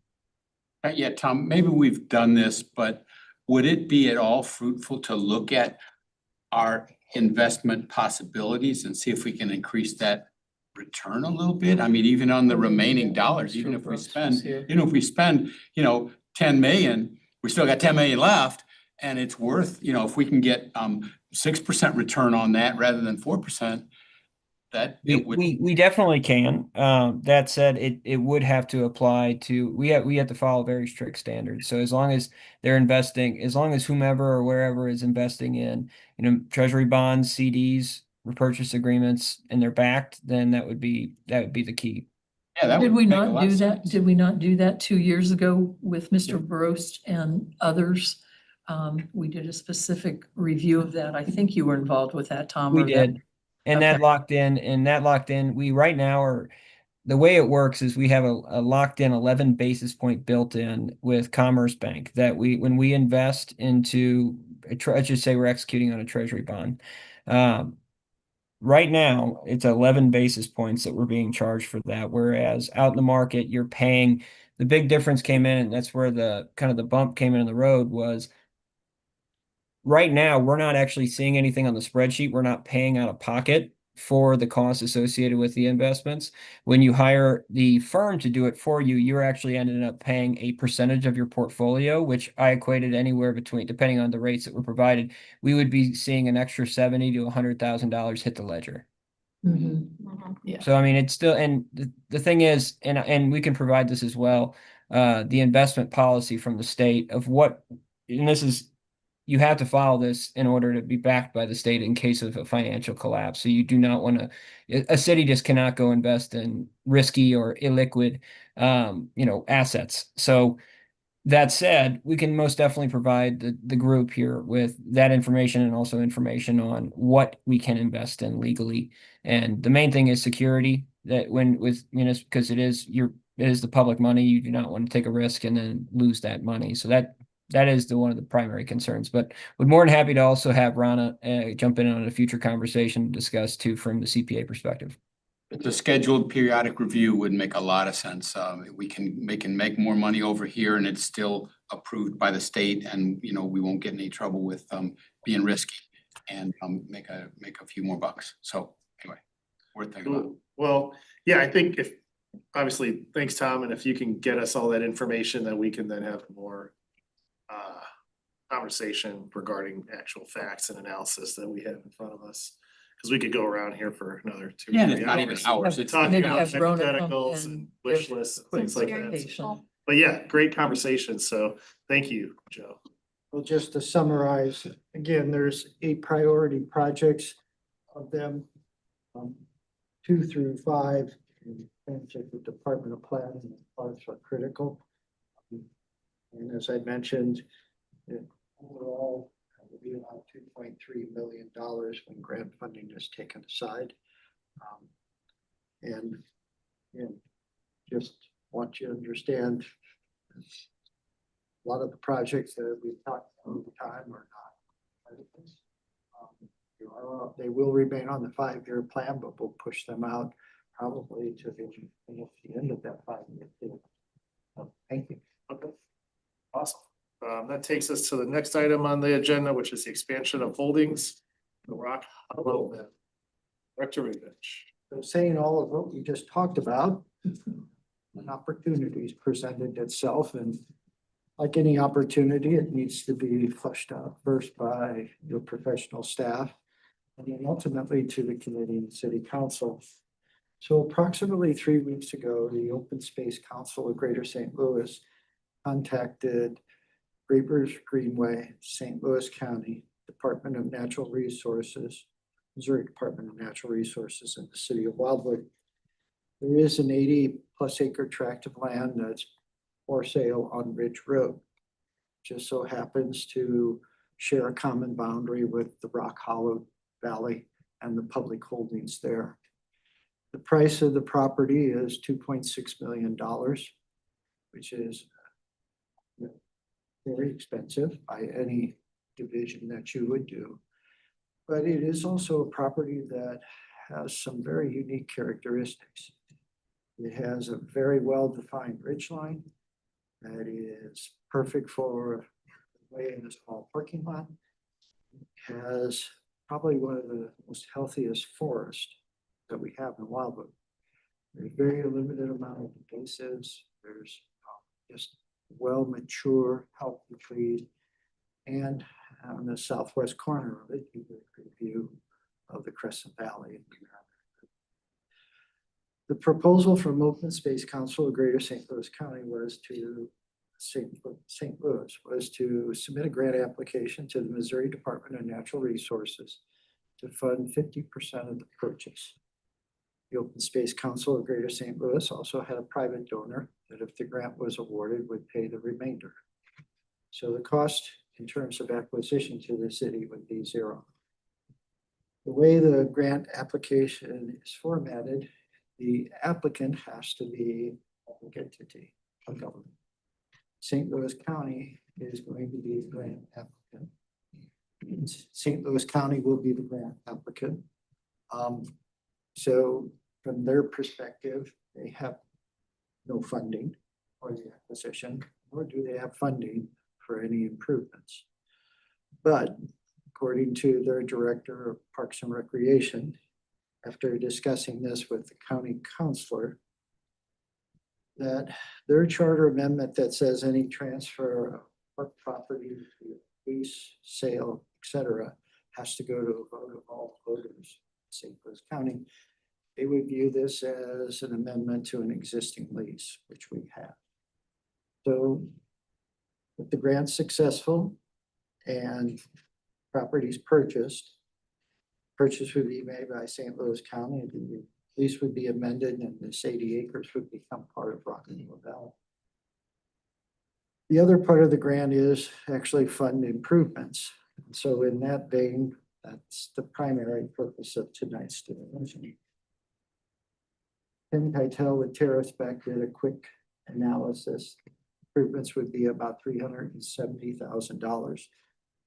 Yeah, Tom, maybe we've done this, but would it be at all fruitful to look at our investment possibilities and see if we can increase that return a little bit? I mean, even on the remaining dollars, even if we spend, 10 million, we still got 10 million left. And it's worth, if we can get 6% return on that rather than 4%, that it would. We definitely can. That said, it would have to apply to, we have to follow very strict standards. So as long as they're investing, as long as whomever or wherever is investing in, treasury bonds, CDs, repurchase agreements, and they're backed, then that would be the key. Yeah, that did would we make a not lot do of that? sense. Did we not do that 2 years ago with Mr. Brost and others? We did a specific review of that. I think you were involved with that, Tom. We or that- did. And that locked in, we right now are, the way it works is we have a locked in 11 basis point built in with Commerce Bank that when we invest into, let's just say we're executing on a treasury bond. Right now, it's 11 basis points that we're being charged for that. Whereas out in the market, you're paying, the big difference came in, and that's where the kind of the bump came in the road was, right now, we're not actually seeing anything on the spreadsheet. We're not paying out of pocket for the costs associated with the investments. When you hire the firm to do it for you, you're actually ended up paying a percentage of your portfolio, which I equated anywhere between, depending on the rates that were provided, we would be seeing an extra $70,000 to $100,000 hit the ledger. Mhm. So I mean, it's still, and the thing is, and we can provide this as well, the investment policy from the state of what, and this is, you have to follow this in order to be backed by the state in case of a financial collapse. So you do not want to, a city just cannot go invest in risky or illiquid, assets. So that said, we can most definitely provide the group here with that information and also information on what we can invest in legally. And the main thing is security, that when with because it is the public money, you do not want to take a risk and then lose that money. So that is one of the primary concerns. But we're more than happy to also have Rana jump in on a future conversation to discuss too from the CPA perspective. The scheduled periodic review would make a lot of sense. We can make more money over here and it's still approved by the state, and we won't get in any trouble with being risky and make a few more bucks. So anyway, worth thinking about. Well, yeah, I think obviously, thanks, Tom, and if you can get us all that information, then we can then have more conversation regarding actual facts and analysis that we have in front of us. Because we could go around here for another 2 or 3 Yeah, hours. it's not even hours. It's Talking Maybe about have Rona come hypotheticals and and wish give lists, quick things like that. clarification. But yeah, great conversation. So thank you, Joe. Well, just to summarize, again, there's 8 priority projects of them. 2 through 5, in terms of the Department of Planning and parts are critical. And as I mentioned, overall, it will be about $2.3 million when grant funding is taken aside. And And just want you to understand, a lot of the projects that we've talked about over time are not. They will remain on the 5-year plan, but we'll push them out probably to the end of that 5-year period. Thank you. Okay. Awesome. That takes us to the next item on the agenda, which is the expansion of holdings. The Rock Hollow. Director Revich. So saying all of what we just talked about, an opportunity's presented itself, and like any opportunity, it needs to be fleshed out first by your professional staff and then ultimately to the committee and city council. So approximately 3 weeks ago, the Open Space Council of Greater St. Louis contacted Reapers Greenway, St. Louis County, Department of Natural Resources, Missouri Department of Natural Resources, and the city of Wildwood. There is an 80+ acre tract of land that's for sale on Ridge Road. Just so happens to share a common boundary with the Rock Hollow Valley and the public holdings there. The price of the property is $2.6 million, which is very expensive by any division that you would do. But it is also a property that has some very unique characteristics. It has a very well-defined ridgeline that is perfect for way in a small parking lot. It has probably one of the most healthiest forests that we have in Wildwood. There's very limited amount of invasives. There's just well mature, healthy trees. And on the southwest corner of it, you get a great view of the Crescent Valley. The proposal from Open Space Council of Greater St. Louis County was to St. Louis was to submit a grant application to the Missouri Department of Natural Resources to fund 50% of the purchase. The Open Space Council of Greater St. Louis also had a private donor that, if the grant was awarded, would pay the remainder. So the cost in terms of acquisition to the city would be zero. The way the grant application is formatted, the applicant has to be a public entity, a government. St. Louis County is going to be the grant applicant. St. Louis County will be the grant applicant. So from their perspective, they have no funding for the acquisition, nor do they have funding for any improvements. But according to their director of Parks and Recreation, after discussing this with the county councilor, that their charter amendment that says any transfer of park property, lease, sale, etc., has to go to a vote of all voters in St. Louis County. They would view this as an amendment to an existing lease, which we have. So if the grant's successful and properties purchase would be made by St. Louis County, the lease would be amended and this 80 acres would become part of Rock Hollow Valley. The other part of the grant is actually fund improvements. So in that vein, that's the primary purpose of tonight's discussion. Tim Keitel with Terra Spec did a quick analysis. Improvements would be about $370,000.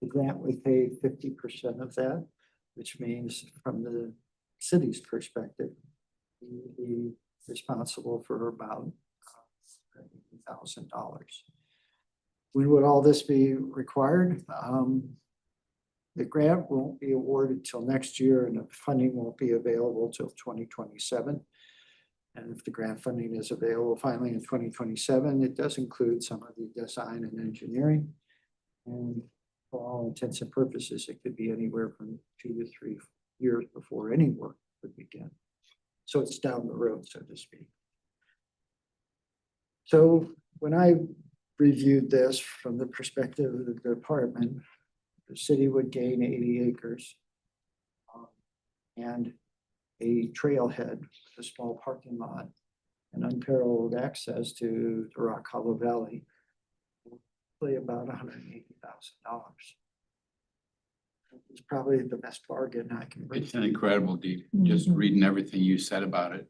The grant would pay 50% of that, which means from the city's perspective, we would be responsible for about $1,000. When would all this be required? The grant won't be awarded till next year and the funding won't be available till 2027. And if the grant funding is available finally in 2027, it does include some of the design and engineering. And for all intents and purposes, it could be anywhere from 2 to 3 years before any work would begin. So it's down the road, so to speak. So when I reviewed this from the perspective of the department, the city would gain 80 acres and a trailhead with a small parking lot and unparalleled access to the Rock Hollow Valley, probably about $180,000. It's probably the best bargain I can bring. It's an incredible deed, just Mhm. reading everything you said about it.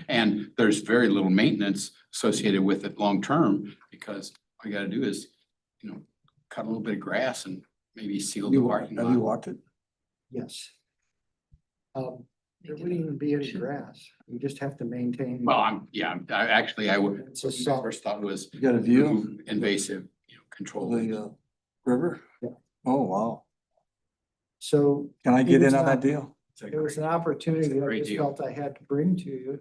And there's very little maintenance associated with it long-term, because all you gotta do is, cut a little bit of grass and maybe seal the parking Have you lot. walked it? Yes. There wouldn't even be any grass. You just have to maintain. Well, I would, It's a my solid- first thought was You got a view remove invasive, control. of the river? Yeah. Oh, wow. So Can I It get was in on not- that deal? it was an opportunity I great just deal. felt I had to bring to you.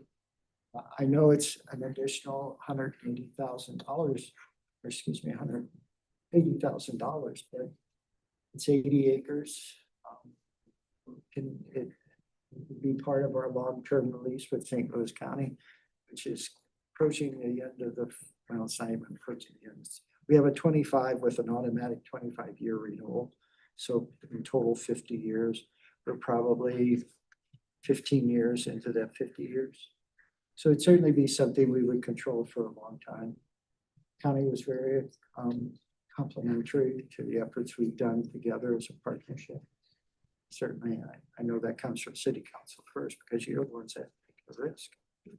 I know it's an additional $180,000, or excuse me, $180,000, but it's 80 acres. Can it would be part of our long-term lease with St. Louis County, which is approaching the end of well, it's not even approaching the end. We have a 25 with an automatic 25-year renewal. So in total 50 years, we're probably 15 years into that 50 years. So it'd certainly be something we would control for a long time. County was very complimentary to the efforts we've done together as a partnership. Certainly, I know that comes from city council first, because you're the ones that take the risk.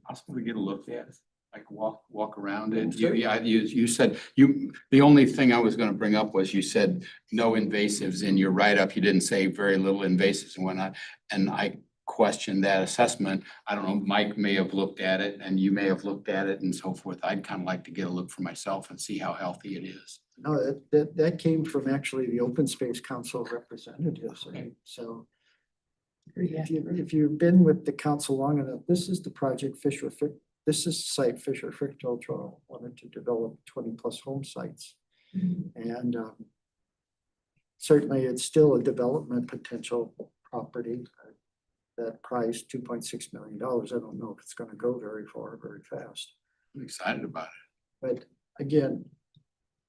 Possibly get a look at it, like walk around it. Sure. You said, the only thing I was gonna bring up was you said no invasives in your write-up. You didn't say very little invasives and whatnot. And I questioned that assessment. I don't know, Mike may have looked at it and you may have looked at it and so forth. I'd kind of like to get a look for myself and see how healthy it is. No, that came from actually the Open Space Council representatives. Okay. So if you've been with the council long enough, this is the project this is the site Fisher Frick-Doltrell wanted to develop 20+ home sites. And certainly it's still a development potential property. That price, $2.6 million. I don't know if it's going to go very far, very fast. I'm excited about it. But again,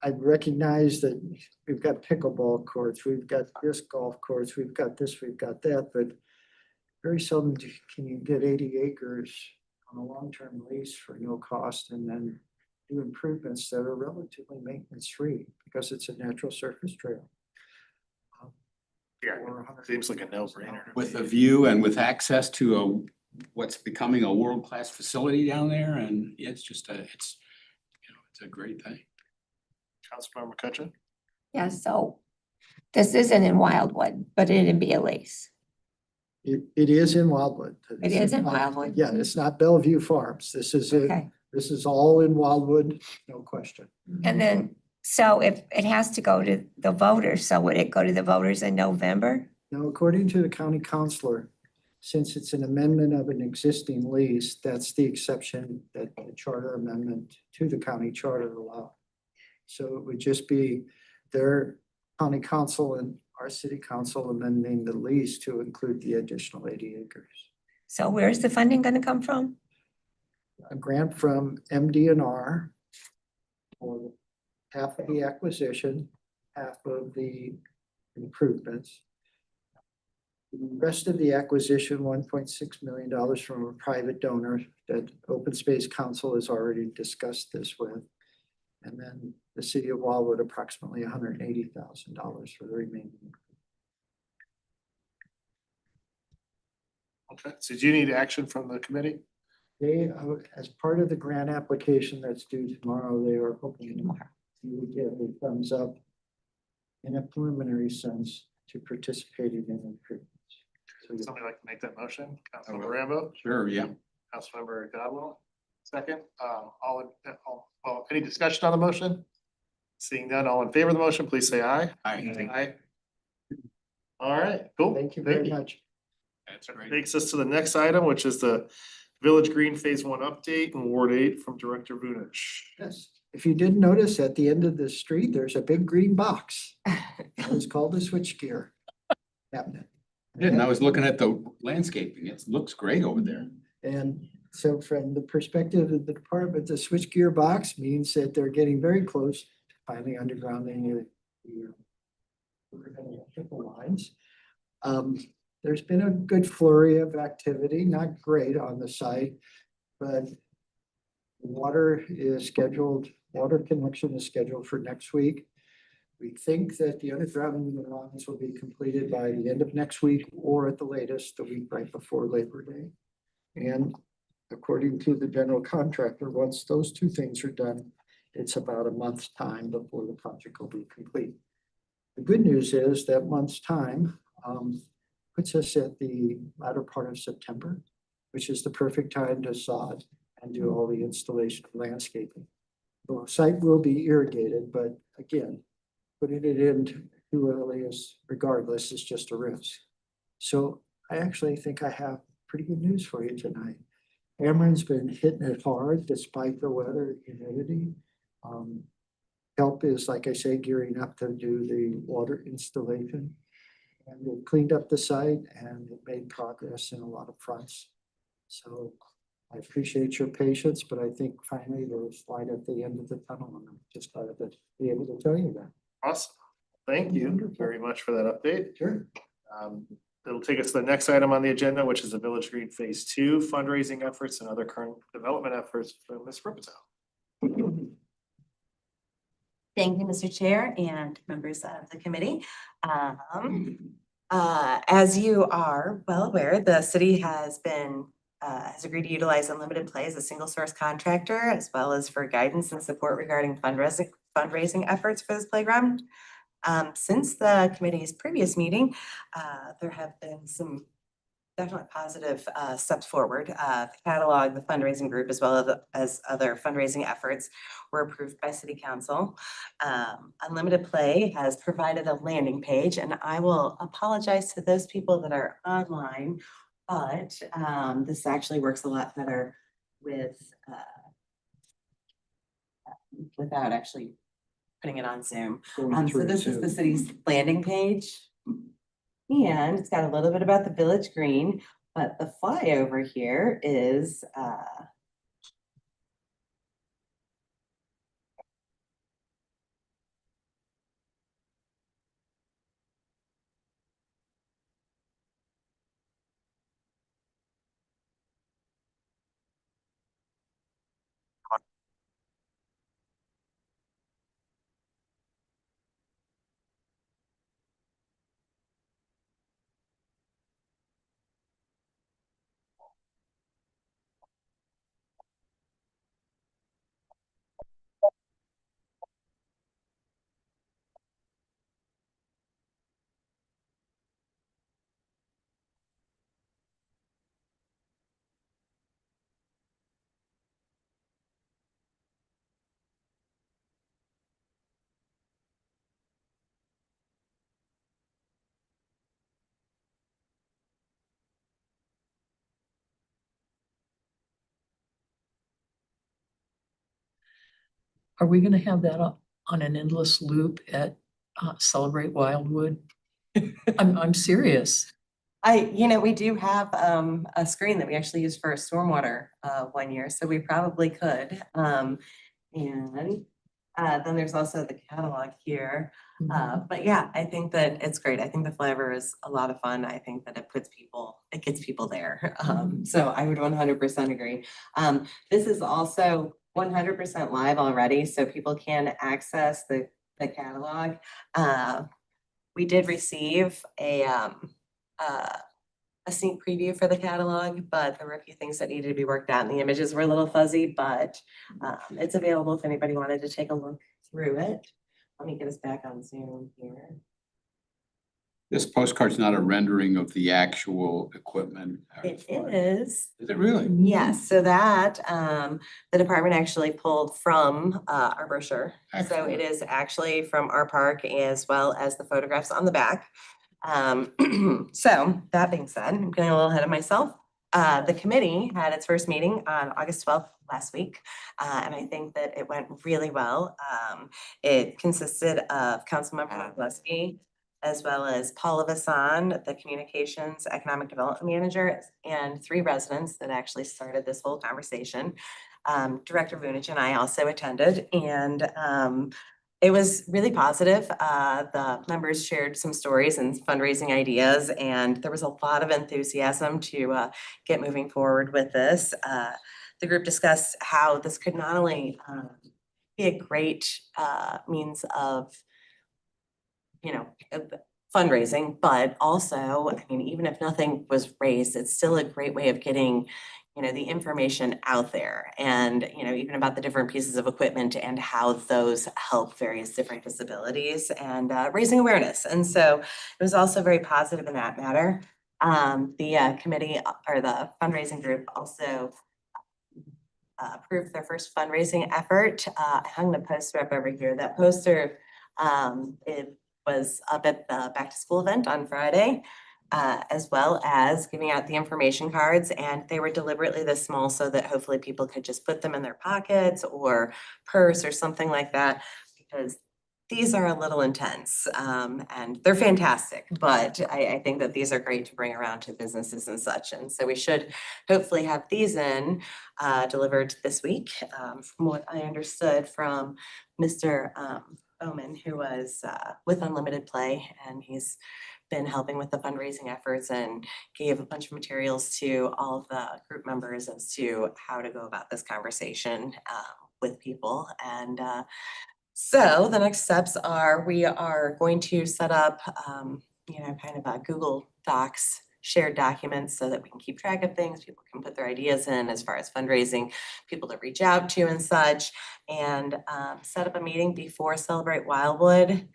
I recognize that we've got pickleball courts, we've got disc golf courts, we've got this, we've got that, but very seldom can you get 80 acres on a long-term lease for no cost and then do improvements that are relatively maintenance-free because it's a natural surface trail. Yeah, seems like a no-brainer. With a view and with access to what's becoming a world-class facility down there, and it's just it's a great thing. Councilmember McCutcheon? Yeah, so this isn't in Wildwood, but it'd be a lease. It is in Wildwood. It is in Wildwood? Yeah, it's not Bellevue Farms. This is it. Okay. This is all in Wildwood, no question. And then, so if it has to go to the voters, so would it go to the voters in November? Now, according to the county councilor, since it's an amendment of an existing lease, that's the exception that the charter amendment to the county charter allow. So it would just be their county council and our city council amending the lease to include the additional 80 acres. So where's the funding gonna come from? A grant from MDNR for half of the acquisition, half of the improvements. The rest of the acquisition, $1.6 million from a private donor that Open Space Council has already discussed this with. And then the city of Wildwood, approximately $180,000 for the remaining. Okay, so do you need action from the committee? They, as part of the grant application that's due tomorrow, they are hoping you would get a thumbs up in a preliminary sense to participating in improvements. So Would somebody like to make that motion? Councilmember Rambo, Sure, yeah. Councilmember Godwell, second. Any discussion on the motion? Seeing none, all in favor of the motion, please say aye. Aye. All right, cool. thank you very much. That's great. Takes us to the next item, which is the Village Green Phase 1 update and Ward 8 from Director Vunich. Yes, if you didn't notice, at the end of the street, there's a big green box. It's called the switchgear cabinet. Yeah, and I was looking at the landscaping. It looks great over there. And so from the perspective of the department, the switchgear box means that they're getting very close to finally undergrounding the lines. There's been a good flurry of activity, not great on the site, but water connection is scheduled for next week. We think that the underground lines will be completed by the end of next week or at the latest, the week right before Labor Day. And according to the general contractor, once those two things are done, it's about a month's time before the project will be complete. The good news is that month's time puts us at the latter part of September, which is the perfect time to sod and do all the installation of landscaping. The site will be irrigated, but again, putting it in too early is regardless is just a risk. So I actually think I have pretty good news for you tonight. Ameren's been hitting it hard despite the weather and humidity. Help is, like I say, gearing up to do the water installation. And we cleaned up the site and it made progress in a lot of fronts. So I appreciate your patience, but I think finally there's light at the end of the tunnel, and I'm just glad to be able to tell you that. Awesome. Thank you very much for that update. Sure. It'll take us to the next item on the agenda, which is the Village Green Phase 2 fundraising efforts and other current development efforts from Ms. Rippetoe. Thank you, Mr. Chair and members of the committee. As you are well aware, the city has agreed to utilize Unlimited Play as a single source contractor, as well as for guidance and support regarding fundraising efforts for this playground. Since the committee's previous meeting, there have been some definitely positive steps forward. The catalog, the fundraising group, as well as other fundraising efforts were approved by City Council. Unlimited Play has provided a landing page, and I will apologize to those people that are online, but this actually works a lot better with without actually putting it on Zoom. So this is the city's landing page. And it's got a little bit about the Village Green, but the flyover here is Are we gonna have that on an endless loop at Celebrate Wildwood? I'm serious. we do have a screen that we actually used for stormwater one year, so we probably could. And then there's also the catalog here. But yeah, I think that it's great. I think the flyover is a lot of fun. I think that it gets people there. So I would 100% agree. This is also 100% live already, so people can access the catalog. We did receive a sneak preview for the catalog, but there were a few things that needed to be worked out and the images were a little fuzzy, but it's available if anybody wanted to take a look through it. Let me get us back on Zoom here. This postcard's not a rendering of the actual equipment. It is. Is it really? Yes, so that the department actually pulled from our brochure. So Excellent. it is actually from our park as well as the photographs on the back. So that being said, I'm getting a little ahead of myself. The committee had its first meeting on August 12th last week, and I think that it went really well. It consisted of Councilmember Gillespie, as well as Paula Vasson, the Communications Economic Development Manager, and 3 residents that actually started this whole conversation. Director Vunich and I also attended, and it was really positive. The members shared some stories and fundraising ideas, and there was a lot of enthusiasm to get moving forward with this. The group discussed how this could not only be a great means of you know, fundraising, but also, I mean, even if nothing was raised, it's still a great way of getting, you know, the information out there and, you know, even about the different pieces of equipment and how those help various different disabilities and raising awareness. And so it was also very positive in that matter. The committee or the fundraising group also approved their first fundraising effort. I hung the poster up over here. That poster, it was up at the back to school event on Friday, as well as giving out the information cards. And they were deliberately this small so that hopefully people could just put them in their pockets or purse or something like that, because these are a little intense, and they're fantastic, but I think that these are great to bring around to businesses and such. And so we should hopefully have these delivered this week, from what I understood from Mr. Omen, who was with Unlimited Play, and he's been helping with the fundraising efforts and gave a bunch of materials to all of the group members as to how to go about this conversation with people. And so the next steps are, we are going to set up, you know, kind of a Google Docs shared documents so that we can keep track of things. People can put their ideas in as far as fundraising, people to reach out to and such, and set up a meeting before Celebrate Wildwood,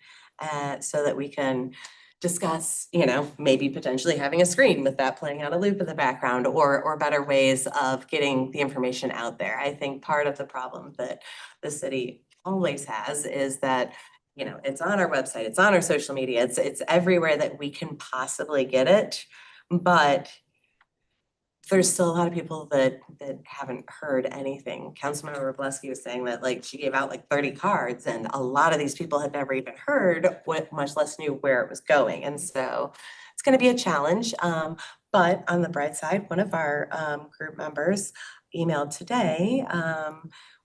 so that we can discuss, you know, maybe potentially having a screen with that playing on a loop in the background, or better ways of getting the information out there. I think part of the problem that the city always has is that, you know, it's on our website, it's on our social media, it's everywhere that we can possibly get it. But there's still a lot of people that haven't heard anything. Councilmember Robleski was saying that, like, she gave out like 30 cards and a lot of these people had never even heard what, much less knew where it was going. And so it's gonna be a challenge. But on the bright side, one of our group members emailed today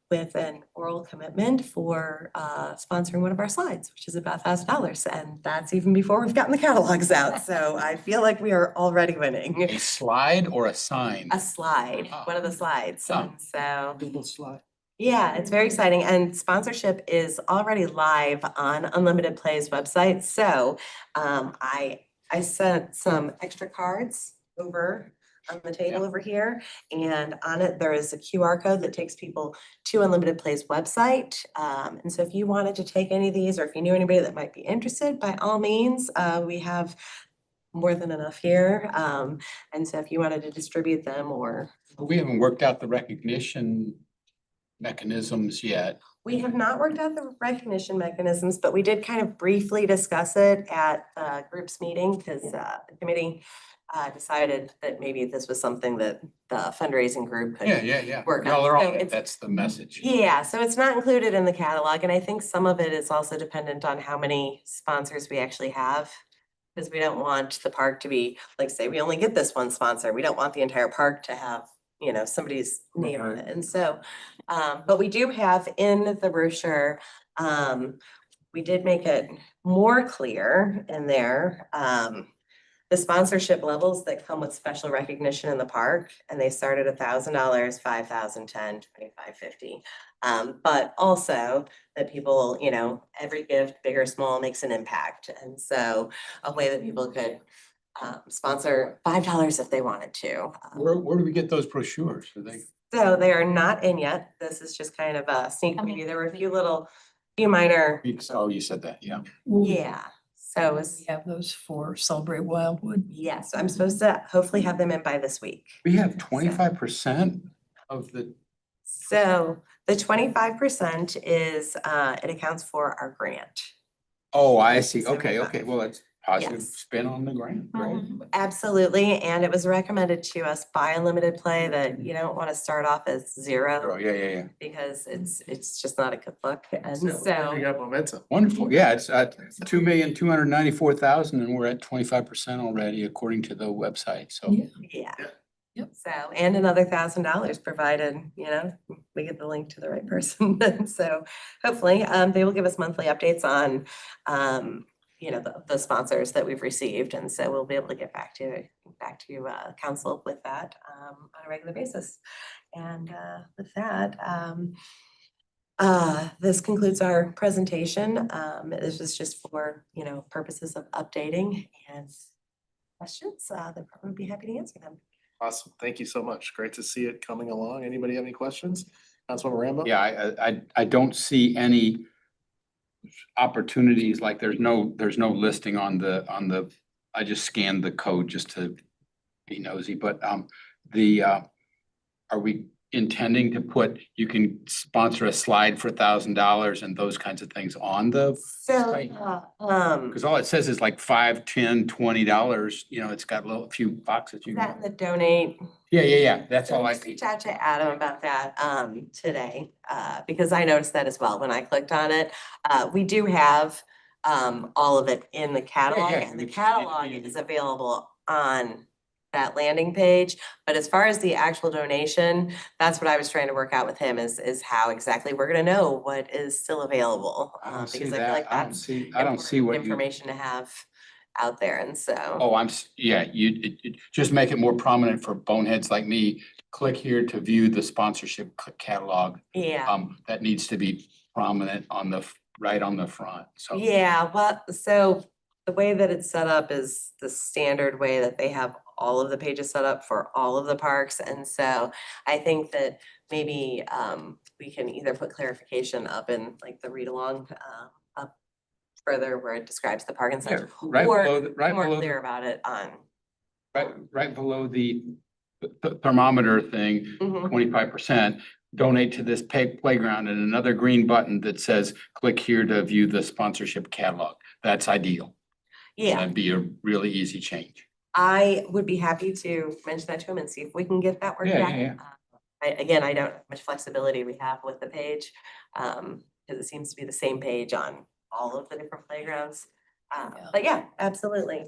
with an oral commitment for sponsoring one of our slides, which is about $1,000. And that's even before we've gotten the catalogs out. So I feel like we are already winning. A slide or a sign? A slide, one of the slides. Oh. And so, Google slide. yeah, it's very exciting. And sponsorship is already live on Unlimited Play's website. So I sent some extra cards over on the table over here. And on it, there is a QR code that takes people to Unlimited Play's website. And so if you wanted to take any of these, or if you knew anybody that might be interested, by all means, we have more than enough here. And so if you wanted to distribute them, or We haven't worked out the recognition mechanisms yet. we have not worked out the recognition mechanisms, but we did kind of briefly discuss it at the group's meeting, because the committee decided that maybe this was something that the fundraising group could. Yeah. Work Y'all on. are So on it. it's- That's the message. Yeah, so it's not included in the catalog, and I think some of it is also dependent on how many sponsors we actually have. Because we don't want the park to be, like, say, we only get this one sponsor, we don't want the entire park to have, you know, somebody's name on it. And so, but we do have in the brochure, we did make it more clear in there, the sponsorship levels that come with special recognition in the park, and they start at $1,000, 5,000, 10, 25, 50. But also that people, you know, every gift, big or small, makes an impact. And so a way that people could sponsor $5 if they wanted to. Where do we get those brochures? Are they? So they are not in yet. This is just kind of a sneak preview. There were a few minor, Oh, you said that, yeah. yeah. So We it's, have those for Celebrate Wildwood. yes, I'm supposed to hopefully have them in by this week. We have 25% of the, So the 25% is, it accounts for our grant. oh, I see. Okay, 75. okay. Well, that's positive Yes. spin on the grant, right? Absolutely, and it was recommended to us by Unlimited Play that you don't want to start off as Oh, zero, yeah. because it's just not a good look. And You so, got momentum. Wonderful. Yeah, it's at 2,294,000 and we're at 25% already according to the website. So Yeah. yeah. Yep. So, and another $1,000 provided, you know, we get the link to the right person. And so hopefully, they will give us monthly updates on, you know, the sponsors that we've received. And so we'll be able to get back to council with that, on a regular basis. And, with that, This concludes our presentation. This is just for, purposes of updating and questions, the department would be happy to answer them. Awesome. Thank you so much. Great to see it coming along. Anybody have any questions? Councilmember Rambo? Yeah, I don't see any opportunities, like there's no listing on the, I just scanned the code just to be nosy, but are we intending to put, you can sponsor a slide for $1,000 and those kinds of things on the site? Cause all it says is like $5, $10, $20, it's got a few boxes you That and the can. donate. Yeah, that's all I Just see. reach out to Adam about that today, because I noticed that as well when I clicked on it. We do have all of it in the catalog, yeah, and the it's- catalog is available on that landing page. But as far as the actual donation, that's what I was trying to work out with him is how exactly we're gonna know what is still available. I don't see Because I feel like that. I don't that's see important what you. information to have out there, and so. Oh, just make it more prominent for boneheads like me. Click here to view the sponsorship catalog. Yeah. That needs to be prominent right on the front, so. Yeah, well, so the way that it's set up is the standard way that they have all of the pages set up for all of the parks. And so I think that maybe we can either put clarification up in like the read along up further where it describes the park and such, Right or below, be more clear about it on. right below the thermometer thing, Mhm. 25%. Donate to this playground, and another green button that says, click here to view the sponsorship catalog. That's ideal. Yeah, That'd be a really easy change. I would be happy to mention that to him and see if we can get that worked Yeah, out. yeah, Again, I don't know how much flexibility we have with the page, because it seems to be the same page on all of the different playgrounds. But yeah, absolutely.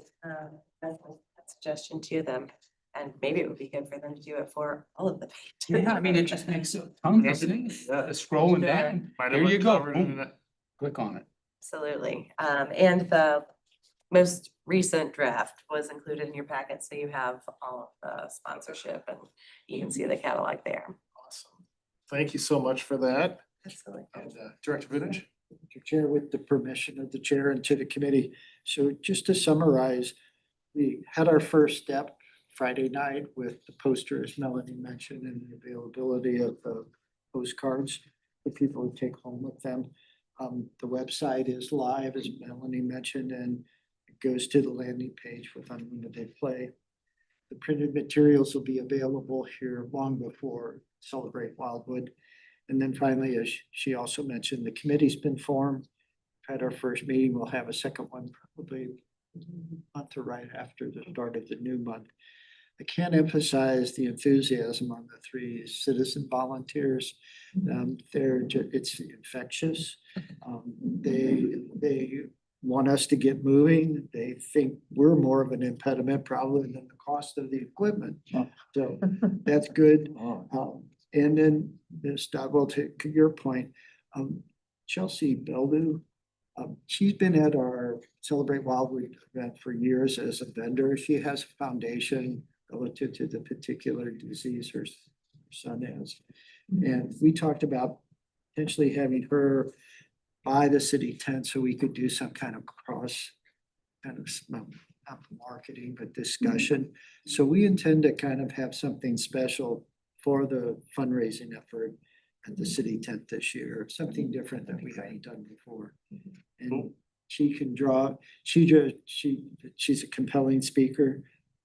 That's a suggestion to them. And maybe it would be good for them to do it for all of the pages. Yeah, I mean, it just makes tons of sense. Scrolling down, Might have there you been go. covered in Boom. that. Click on it. Absolutely. And the most recent draft was included in your packet, so you have all of the sponsorship and you can see the catalog there. Awesome. Thank you so much for that. Absolutely. And Director Vintage? Mr. Chair, with the permission of the chair and to the committee. So just to summarize, we had our first step Friday night with the poster, as Melanie mentioned, and the availability of the postcards for people to take home with them. The website is live, as Melanie mentioned, and it goes to the landing page with unlimited play. The printed materials will be available here long before Celebrate Wildwood. And then finally, as she also mentioned, the committee's been formed. Had our first meeting, we'll have a second one probably a month or right after the start of the new month. I can't emphasize the enthusiasm on the three citizen volunteers. It's infectious. They want us to get moving. They think we're more of an impediment probably than the cost of the equipment. So that's good. And then Ms. Dodwell, to your point, Chelsea Bellew, she's been at our Celebrate Wildwood event for years as a vendor. She has a foundation relative to the particular disease her son has. And we talked about potentially having her buy the city tent so we could do some kind of not marketing, but discussion. So we intend to kind of have something special for the fundraising effort at the city tent this year, something different that we haven't done before. And she can draw, she's a compelling speaker,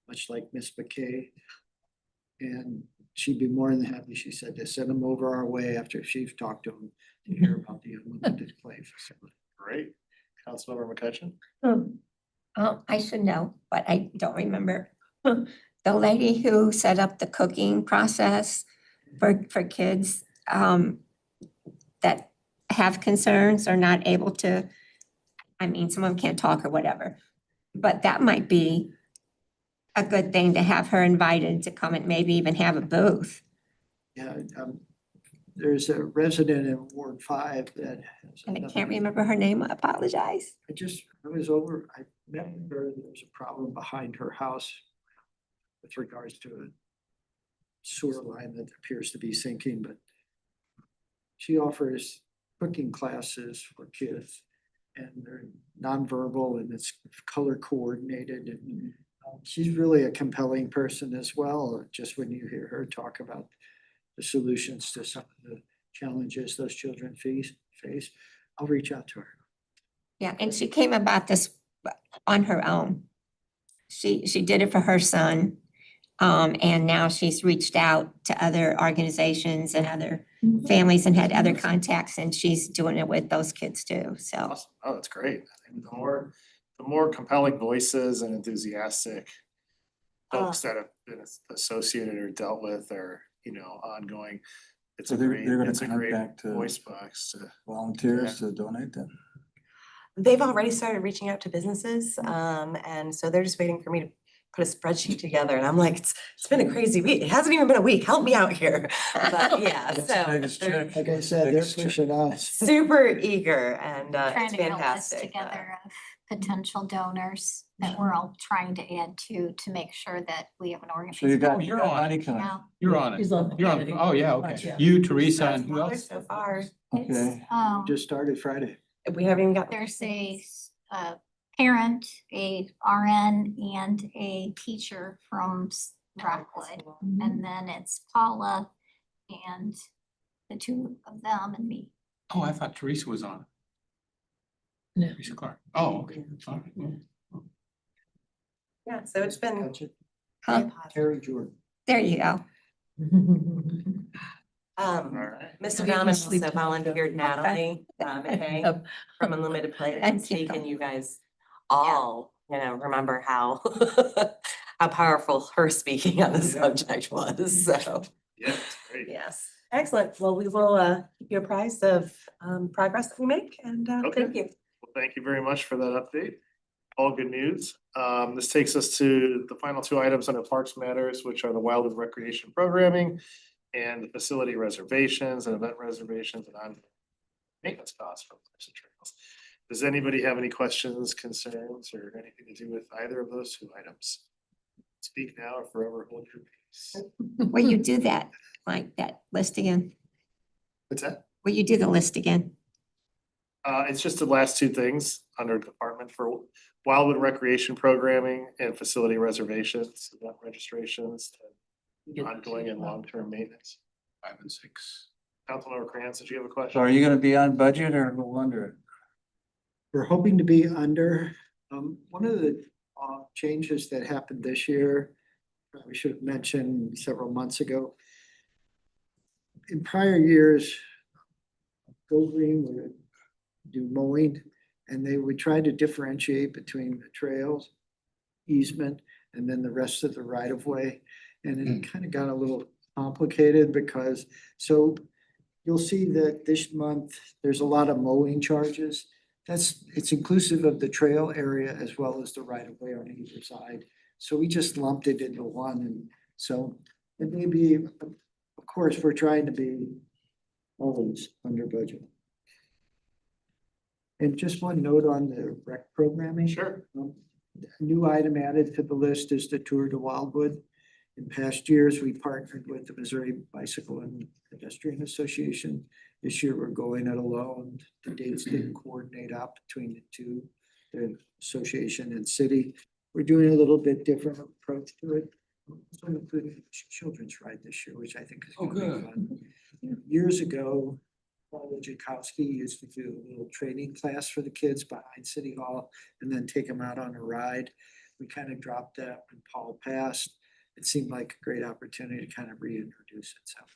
much like Miss McKay. And she'd be more than happy, she said, to send them over our way after she's talked to them to hear about the unlimited play facility. Great. Councilmember McCutcheon? I should know, but I don't remember. The lady who set up the cooking process for kids that have concerns or not able to, I mean, some of them can't talk or whatever. But that might be a good thing to have her invited to come and maybe even have a booth. Yeah, there's a resident in Ward 5 that has. And I can't remember her name, I apologize. I met her, there was a problem behind her house with regards to a sewer line that appears to be sinking, but she offers cooking classes for kids. And they're nonverbal and it's color coordinated and she's really a compelling person as well. Just when you hear her talk about the solutions to some of the challenges those children face, I'll reach out to her. Yeah, and she came about this on her own. She did it for her son. And now she's reached out to other organizations and other families and had other contacts, and she's doing it with those kids too, so. Awesome. Oh, that's great. I think the more compelling voices and enthusiastic folks that have been associated or dealt with or, ongoing. It's So a they're great, gonna it's a great contact, voice box to. volunteers to donate then. They've already started reaching out to businesses, and so they're just waiting for me to put a spreadsheet together, and I'm like, it's been a crazy week. It hasn't even been a week. Help me out here. But yeah, That's so the biggest they're check. Like I said, they're pushing us. super eager and Trying it's to get a list fantastic. together of potential donors that we're all trying to add to make sure that we have an So you got, organization. you're on. money coming. Yeah, You're on it. He's on the You're on, committee. oh, yeah, Yeah. okay. You, Teresa, and who Smaller else? so far. it's, Okay. Just started Friday. We haven't even got. there's a parent, a RN, and a teacher from Rockwood. And then it's Paula and the two of them and me. Oh, I thought Teresa was on. No. Teresa Clark. Oh, okay. All right, yeah. Yeah, so it's been. That's it. Huh? very positive. Terry Jordan. There you go. All right. Mr. Maybe Dahman sleep also tonight. volunteered Natalie McKay Yep. from Unlimited Play. Thank and speak, you. and you guys all, remember how how powerful her speaking on the subject was, so. Yeah, it's great. Yes, excellent. Well, we will keep you apprised of progress that we make and Okay. thank you. Well, thank you very much for that update. All good news. This takes us to the final two items under Parks Matters, which are the Wildwood Recreation Programming and the facility reservations and event reservations and on maintenance costs for parks and trails. Does anybody have any questions, concerns, or anything to do with either of those two items? Speak now or forever hold your peace. Will you do that, like that list again? What's that? Will you do the list again? It's just the last two things under Department for Wildwood Recreation Programming and Facility Reservations, event registrations, ongoing and long-term maintenance. 5 and 6. Councilmember Krantz, did you have a So question? are you gonna be on budget or go under it? We're hoping to be under, one of the changes that happened this year, we should have mentioned several months ago. In prior years, Go Green would do mowing and they would try to differentiate between the trails, easement, and then the rest of the right of way. And it kind of got a little complicated because, so you'll see that this month, there's a lot of mowing charges. It's inclusive of the trail area as well as the right of way on either side. So we just lumped it into one, and so it may be, of course, we're trying to be always under budget. And just one note on the rec programming. Sure. A new item added to the list is the Tour de Wildwood. In past years, we partnered with the Missouri Bicycle and Pedestrian Association. This year, we're going it alone. The dates didn't coordinate out between the two, the association and city. We're doing a little bit different approach to it. So including a children's ride this year, which I think is Oh, gonna be good. fun. Years ago, Paul Jakowski used to do a little training class for the kids behind City Hall and then take them out on a ride. We kind of dropped that when Paul passed. It seemed like a great opportunity to kind of reintroduce itself.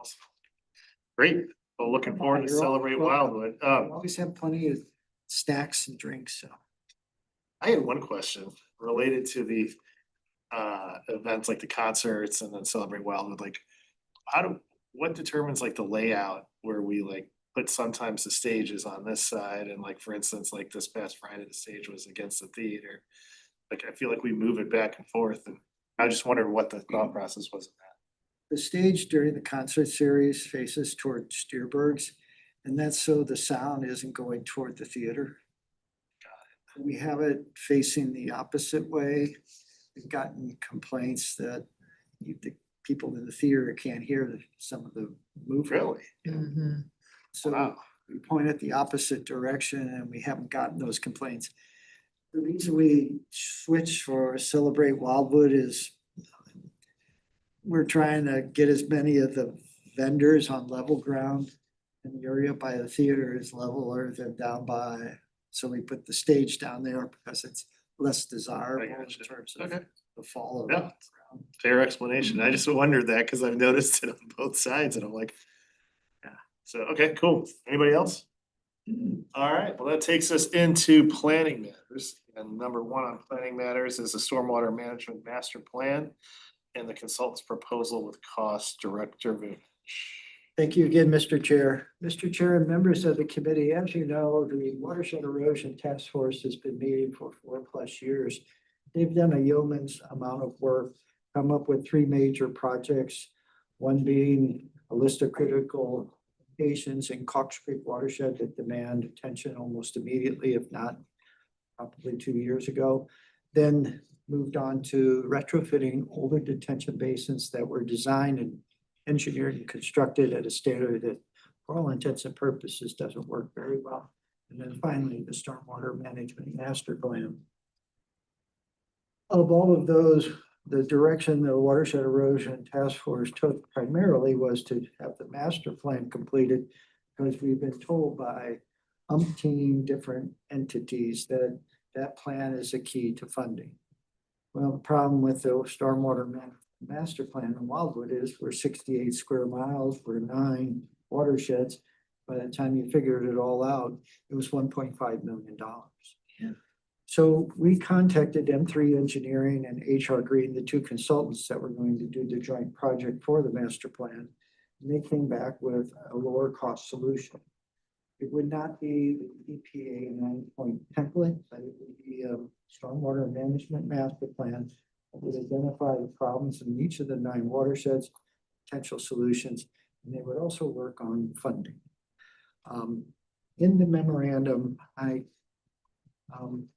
Awesome. Great. Well, looking forward to You're all celebrate welcome. Wildwood. We always have plenty of snacks and drinks, so. I had one question related to the events like the concerts and then Celebrate Wildwood, like what determines like the layout where we like put sometimes the stages on this side and like, for instance, like this past Friday, the stage was against the theater. Like, I feel like we move it back and forth and I just wondered what the thought process was of that. The stage during the concert series faces toward Steerberg's, and that's so the sound isn't going toward the theater. We have it facing the opposite way. We've gotten complaints that the people in the theater can't hear some of the movement. Really? Mhm. So Wow. we point at the opposite direction and we haven't gotten those complaints. The reason we switched for Celebrate Wildwood is we're trying to get as many of the vendors on level ground in the area by the theater is leveler than down by, so we put the stage down there because it's less desirable in gotcha. terms of Okay. the fall Yeah. around. Fair explanation. I just wondered that because I've noticed it on both sides and I'm like, yeah. So, okay, cool. Anybody else? All right, well, that takes us into planning matters. And number one on planning matters is the stormwater management master plan and the consultant's proposal with cost director. Thank you again, Mr. Chair. Mr. Chair and members of the committee, as you know, the Watershed Erosion Task Force has been meeting for 4+ years. They've done a yeoman's amount of work, come up with 3 major projects, one being a list of critical locations in Cox Creek watershed that demand attention almost immediately, if not probably 2 years ago. Then moved on to retrofitting older detention basins that were designed and engineered and constructed at a standard that for all intents and purposes doesn't work very well. And then finally, the stormwater management master plan. Of all of those, the direction the Watershed Erosion Task Force took primarily was to have the master plan completed because we've been told by umpteen different entities that that plan is a key to funding. Well, the problem with the stormwater master plan in Wildwood is we're 68 square miles, we're 9 watersheds. By the time you figured it all out, it was $1.5 million. Yeah. So we contacted M3 Engineering and HR Green, the 2 consultants that were going to do the joint project for the master plan. And they came back with a lower cost solution. It would not be the EPA 9-point template, but it would be a stormwater management master plan that would identify the problems in each of the 9 watersheds, potential solutions, and they would also work on funding. In the memorandum, I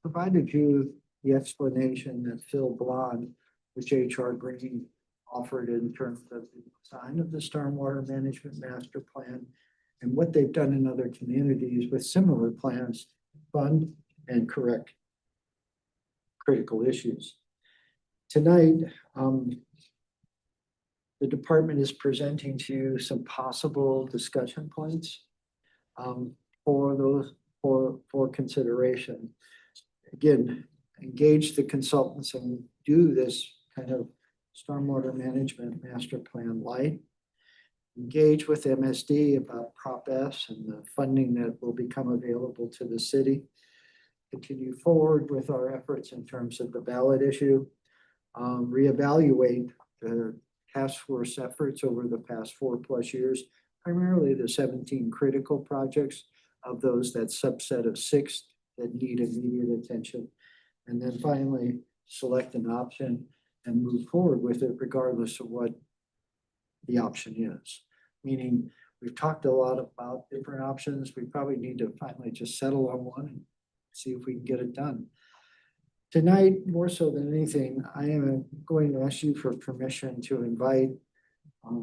provided you the explanation that Phil Blond, which HR Green offered in terms of the design of the stormwater management master plan and what they've done in other communities with similar plans, fund and correct critical issues. Tonight, the department is presenting to you some possible discussion points for consideration. Again, engage the consultants and do this kind of stormwater management master plan light. Engage with MSD about Prop S and the funding that will become available to the city. Continue forward with our efforts in terms of the ballot issue. Reevaluate the task force efforts over the past 4+ years, primarily the 17 critical projects of those, that subset of 6 that need immediate attention. And then finally, select an option and move forward with it regardless of what the option is. Meaning, we've talked a lot about different options. We probably need to finally just settle on one and see if we can get it done. Tonight, more so than anything, I am going to ask you for permission to invite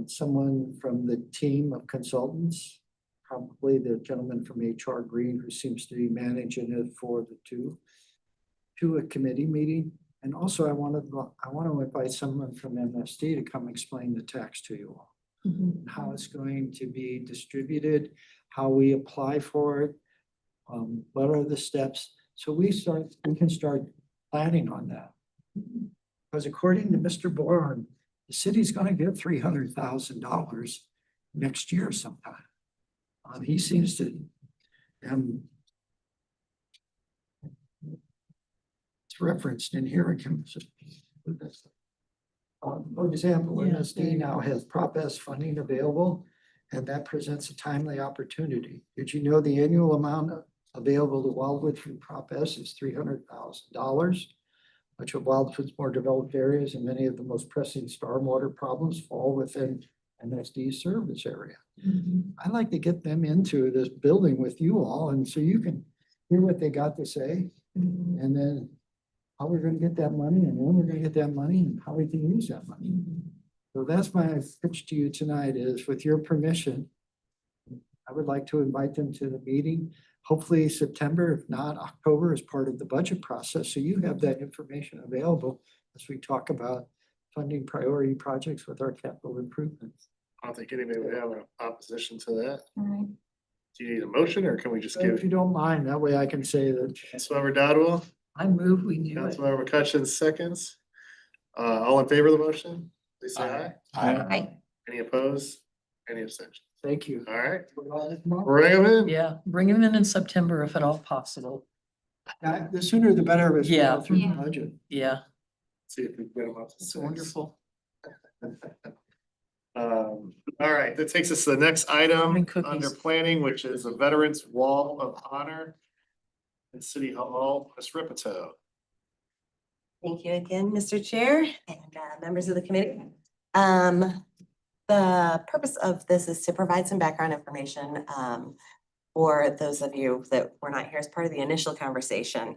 someone from the team of consultants, probably the gentleman from HR Green, who seems to be managing it for the 2, to a committee meeting. And also I want to invite someone from MSD to come explain the text to you all. Mhm. How it's going to be distributed, how we apply for it, what are the steps. So we can start planning on that. Because according to Mr. Bourne, the city's going to get $300,000 next year sometime. He seems to, it's referenced in here. For example, Yeah, MSD now has Prop S funding available, and that presents a timely opportunity. Did you know the annual amount available to Wildwood through Prop S is $300,000? Much of Wildwood's more developed areas and many of the most pressing stormwater problems fall within MSD service area. Mhm. I'd like to get them into this building with you all, and so you can hear what they got to say, Mhm. and then how we're gonna get that money and when we're gonna get that money and how we can use that money. So that's my pitch to you tonight is with your permission, I would like to invite them to the meeting, hopefully September, if not October, as part of the budget process. So you have that information available as we talk about funding priority projects with our capital improvements. I don't think anybody would have an opposition to that. Alright. Do you need a motion or can we just If give you don't mind, that way I can say that. Councilmember Dodwell, I move we do it. Councilmember McCutcheon seconds? All in favor of the motion, please say aye. I, Any opposed? Any abstentions? Thank you. All right, Tomorrow. bring them in. Yeah, bring him in September if at all possible. The sooner the better as we Yeah. go through the Yeah. budget. Yeah, See if we can get them up to it's six. wonderful. All right, that takes us to the next item Having cookies. under planning, which is the Veterans Wall of Honor in City Hall, Ms. Ripito. Thank you again, Mr. Chair and members of the committee. The purpose of this is to provide some background information for those of you that were not here as part of the initial conversation.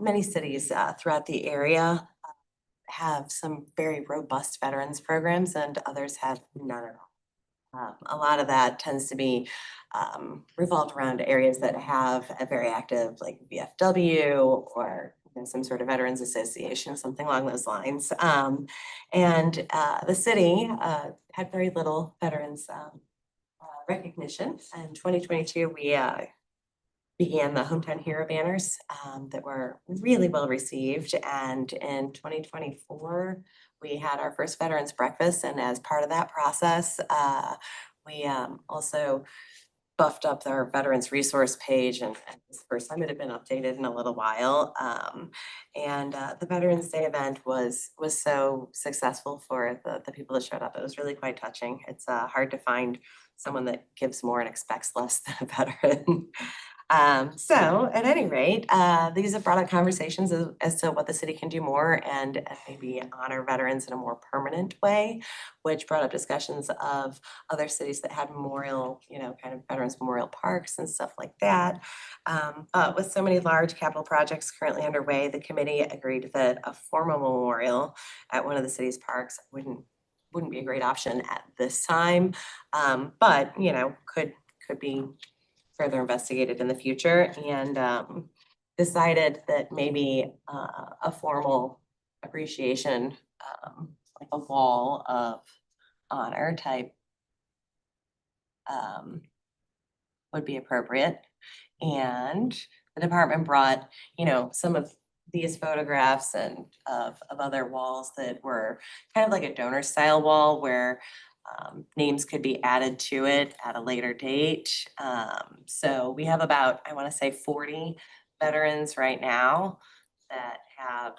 Many cities throughout the area have some very robust veterans programs and others have none at all. A lot of that tends to be revolved around areas that have a very active like VFW or some sort of veterans association, something along those lines. And the city had very little veterans recognition. In 2022, we began the Hometown Hero banners that were really well received. And in 2024, we had our first Veterans Breakfast. And as part of that process, we also buffed up our Veterans Resource page. And this is the first time it had been updated in a little while. The Veterans Day event was so successful for the people that showed up. It was really quite touching. It's hard to find someone that gives more and expects less than a veteran. So at any rate, these have brought up conversations as to what the city can do more and maybe honor veterans in a more permanent way, which brought up discussions of other cities that had memorial, kind of veterans memorial parks and stuff like that. But with so many large capital projects currently underway, the committee agreed that a formal memorial at one of the city's parks wouldn't be a great option at this time. But, could be further investigated in the future and decided that maybe a formal appreciation, like a wall of honor type would be appropriate. And the department brought, some of these photographs and of other walls that were kind of like a donor style wall where names could be added to it at a later date. So we have about, I want to say 40 veterans right now that have,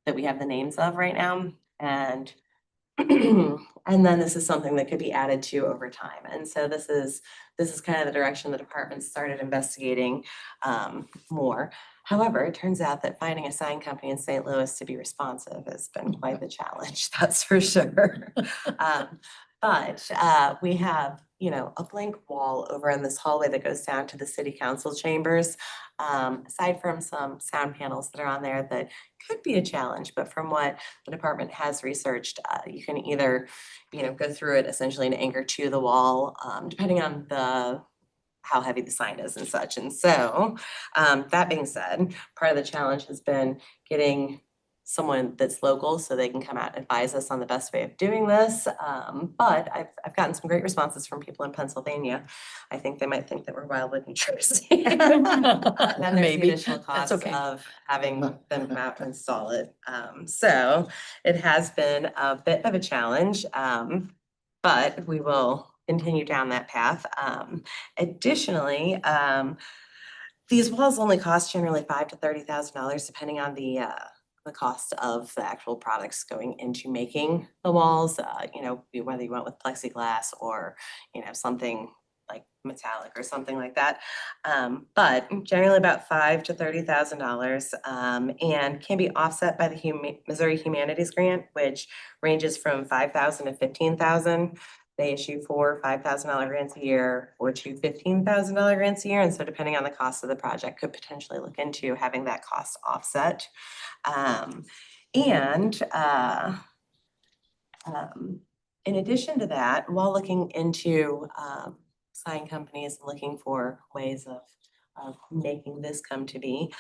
that we have the names of right now. And and then this is something that could be added to over time. And so this is kind of the direction the department started investigating more. However, it turns out that finding a sign company in St. Louis to be responsive has been quite the challenge, that's for sure. But we have, a blank wall over in this hallway that goes down to the city council chambers. Aside from some sound panels that are on there that could be a challenge, but from what the department has researched, you can either, go through it essentially and anchor to the wall, depending on how heavy the sign is and such. And so, that being said, part of the challenge has been getting someone that's local so they can come out and advise us on the best way of doing this. But I've gotten some great responses from people in Pennsylvania. I think they might think that we're Wildwood, New Jersey. And then there's the Maybe. additional That's cost okay. of having them come out and install it. So it has been a bit of a challenge, but we will continue down that path. Additionally, these walls only cost generally $5,000 to $30,000, depending on the cost of the actual products going into making the walls. Whether you went with plexiglass or something like metallic or something like that. But generally about $5,000 to $30,000, and can be offset by the Missouri Humanities Grant, which ranges from $5,000 to $15,000. They issue 4 $5,000 grants a year or 2 $15,000 grants a year. And so depending on the cost of the project, could potentially look into having that cost offset. In addition to that, while looking into sign companies and looking for ways of making this come to be,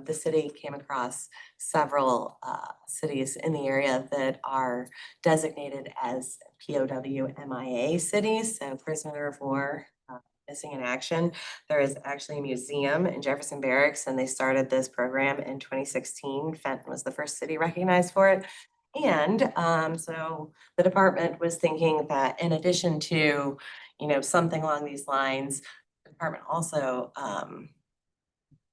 the city came across several cities in the area that are designated as POW MIA cities, so prisoner of war, missing in action. There is actually a museum in Jefferson Barracks, and they started this program in 2016. Fenton was the first city recognized for it. And so the department was thinking that in addition to, something along these lines, the department also,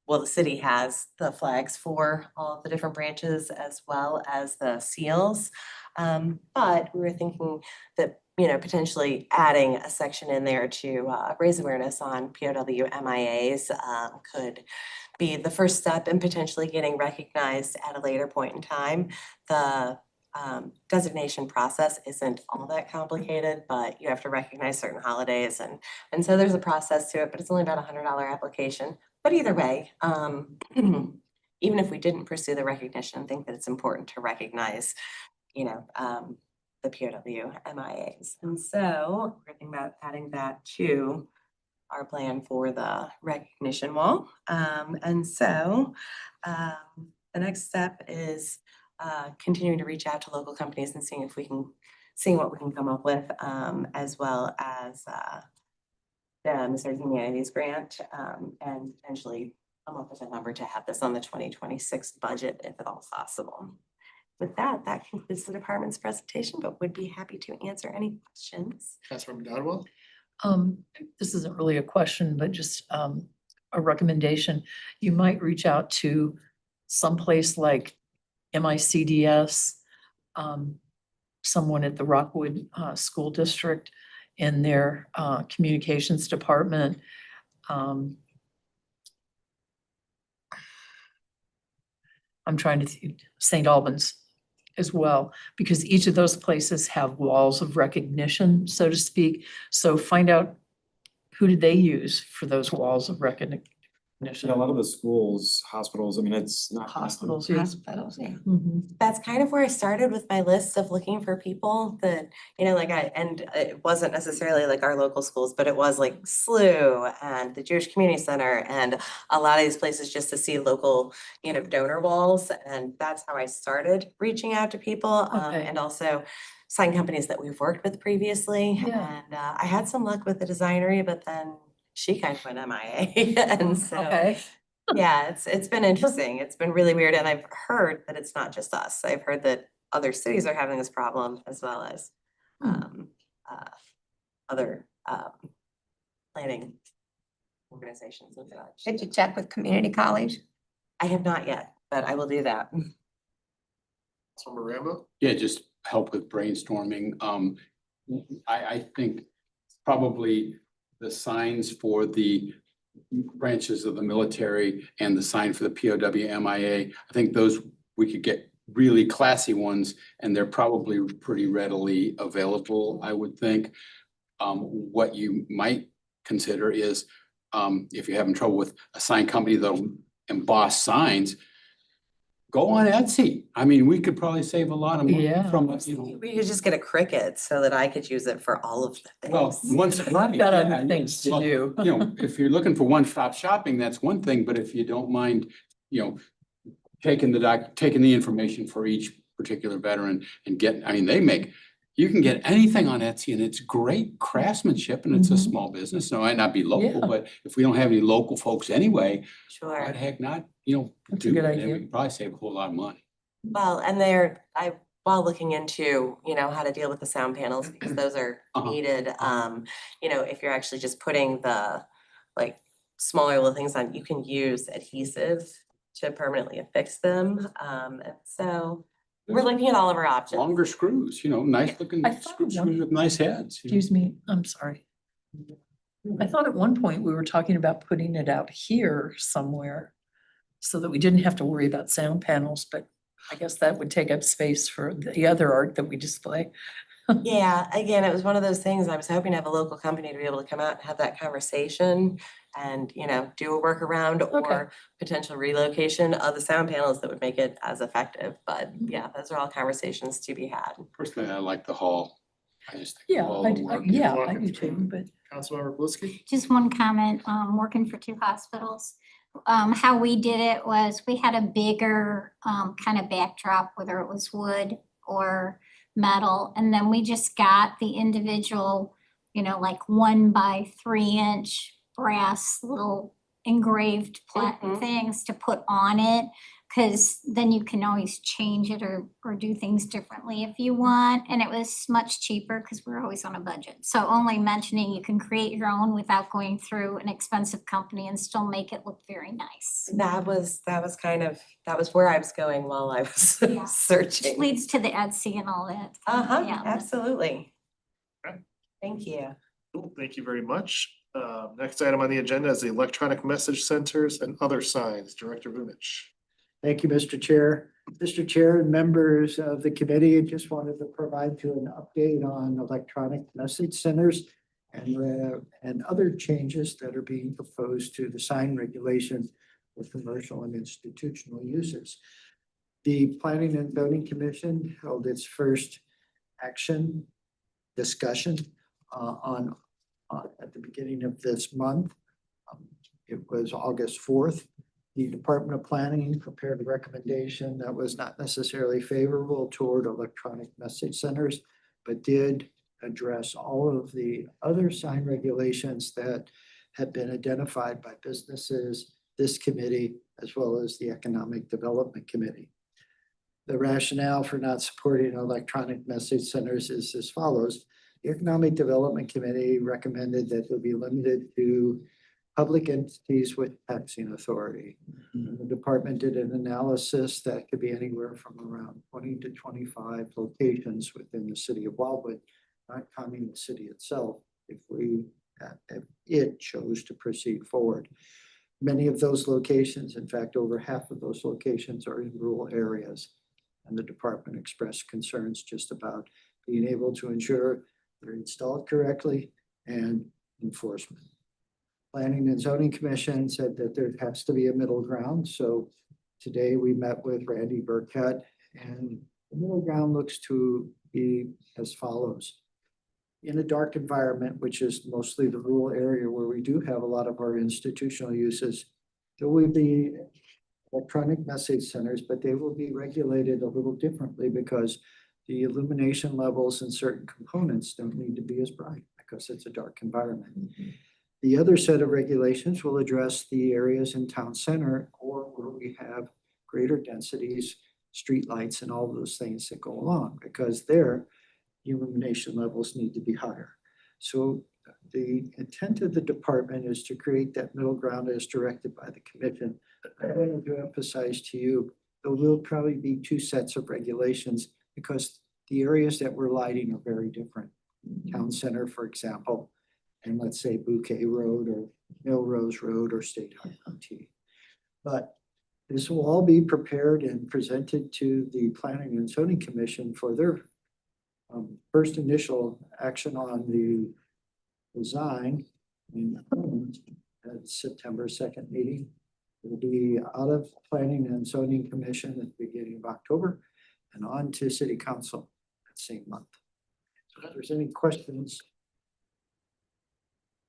well, the city has the flags for all of the different branches as well as the seals. But we were thinking that, potentially adding a section in there to raise awareness on POW MIAs could be the first step in potentially getting recognized at a later point in time. The designation process isn't all that complicated, but you have to recognize certain holidays and so there's a process to it, but it's only about $100 application. But either way, even if we didn't pursue the recognition, I think that it's important to recognize, the POW MIAs. And so we're thinking about adding that to our plan for the recognition wall. And so the next step is continuing to reach out to local companies and seeing what we can come up with, as well as the Missouri Humanities Grant, and potentially come up with a number to have this on the 2026 budget if at all possible. With that concludes the department's presentation, but would be happy to answer any questions. Councilmember Dodwell? This isn't really a question, but just a recommendation. You might reach out to someplace like MICDS, someone at the Rockwood School District in their communications department. I'm trying to think, St. Albans as well, because each of those places have walls of recognition, so to speak. So find out who did they use for those walls of recognition. A lot of the schools, hospitals, I mean, it's not. Hospitals, yes. Hospitals, yeah. Mhm. That's kind of where I started with my list of looking for people that, and it wasn't necessarily like our local schools, but it was like SLU and the Jewish Community Center and a lot of these places just to see local, donor walls. And that's how I started reaching out to people. Okay. And also sign companies that we've worked with previously. Yeah. And I had some luck with the designery, but then she kind of went MIA. And so Okay. yeah, it's been interesting. It's been really weird. And I've heard that it's not just us. I've heard that other cities are having this problem as well as other planning organizations and such. Did you check with community college? I have not yet, but I will do that. Councilmember Rambo? Yeah, just help with brainstorming. I think probably the signs for the branches of the military and the sign for the POW MIA, I think those, we could get really classy ones and they're probably pretty readily available, I would think. What you might consider is, if you're having trouble with a sign company that'll emboss signs, go on Etsy. I mean, we could probably save a lot of money Yeah. from, We could just get a Cricut so that I could use it for all of the well, things. once. I've got other things to do. If you're looking for one-stop shopping, that's one thing, but if you don't mind, taking the information for each particular veteran and you can get anything on Etsy and it's great craftsmanship and it's a Mhm. small business, so it might not be local, Yeah. but if we don't have any local folks anyway, why Sure. the heck not, That's a do good it, and idea. we can probably save a whole lot of money. Well, and while looking into, how to deal with the sound panels, because those are Uh-huh. needed, if you're actually just putting the like smaller little things on, you can use adhesive to permanently affix them. And so we're looking at all of our options. Longer screws, nice looking I thought screws one- with nice heads. Excuse me, I'm sorry. I thought at one point we were talking about putting it out here somewhere so that we didn't have to worry about sound panels, but I guess that would take up space for the other art that we display. Yeah, again, it was one of those things, I was hoping to have a local company to be able to come out and have that conversation and, do a workaround Okay. or potential relocation of the sound panels that would make it as effective. But yeah, those are all conversations to be had. Personally, I like the hall. I just think the Yeah, hall will work. yeah, I Walking do through. too, but Councilmember Blisky? Just one comment, working for two hospitals. How we did it was we had a bigger, kind of backdrop, whether it was wood or metal. And then we just got the individual, like 1 by 3 inch brass little engraved Mhm. things to put on it. Cause then you can always change it or do things differently if you want. And it was much cheaper because we're always on a budget. So only mentioning you can create your own without going through an expensive company and still make it look very nice. That was where I was going while I was Yeah. Which searching. leads to the Etsy and all that. Uh-huh, Yeah. absolutely. Okay. Thank you. Cool, thank you very much. Next item on the agenda is the electronic message centers and other signs. Director Vunich. Thank you, Mr. Chair. Mr. Chair and members of the committee, I just wanted to provide you an update on electronic message centers and other changes that are being proposed to the sign regulations for commercial and institutional uses. The Planning and Zoning Commission held its first action discussion at the beginning of this month. It was August 4th. The Department of Planning prepared a recommendation that was not necessarily favorable toward electronic message centers, but did address all of the other sign regulations that have been identified by businesses, this committee, as well as the Economic Development Committee. The rationale for not supporting electronic message centers is as follows. The Economic Development Committee recommended that it be limited to public entities with taxing authority. And the department did an analysis that could be anywhere from around 20 to 25 locations within the city of Wildwood, not counting the city itself, if it chose to proceed forward. Many of those locations, in fact, over half of those locations are in rural areas. And the department expressed concerns just about being able to ensure they're installed correctly and enforcement. Planning and Zoning Commission said that there has to be a middle ground. So today we met with Randy Burkett, and the middle ground looks to be as follows. In a dark environment, which is mostly the rural area where we do have a lot of our institutional uses, there will be electronic message centers, but they will be regulated a little differently because the illumination levels in certain components don't need to be as bright because it's a dark environment. The other set of regulations will address the areas in town center or where we have greater densities, streetlights, and all those things that go along, because there, illumination levels need to be higher. So the intent of the department is to create that middle ground as directed by the commission. I wanted to emphasize to you, there will probably be two sets of regulations because the areas that we're lighting are very different. Town center, for example, and let's say Bouquet Road or Melrose Road or State Highway T. But this will all be prepared and presented to the Planning and Zoning Commission for their first initial action on the design at September 2nd meeting. It will be out of Planning and Zoning Commission at the beginning of October and on to City Council that same month. So if there's any questions,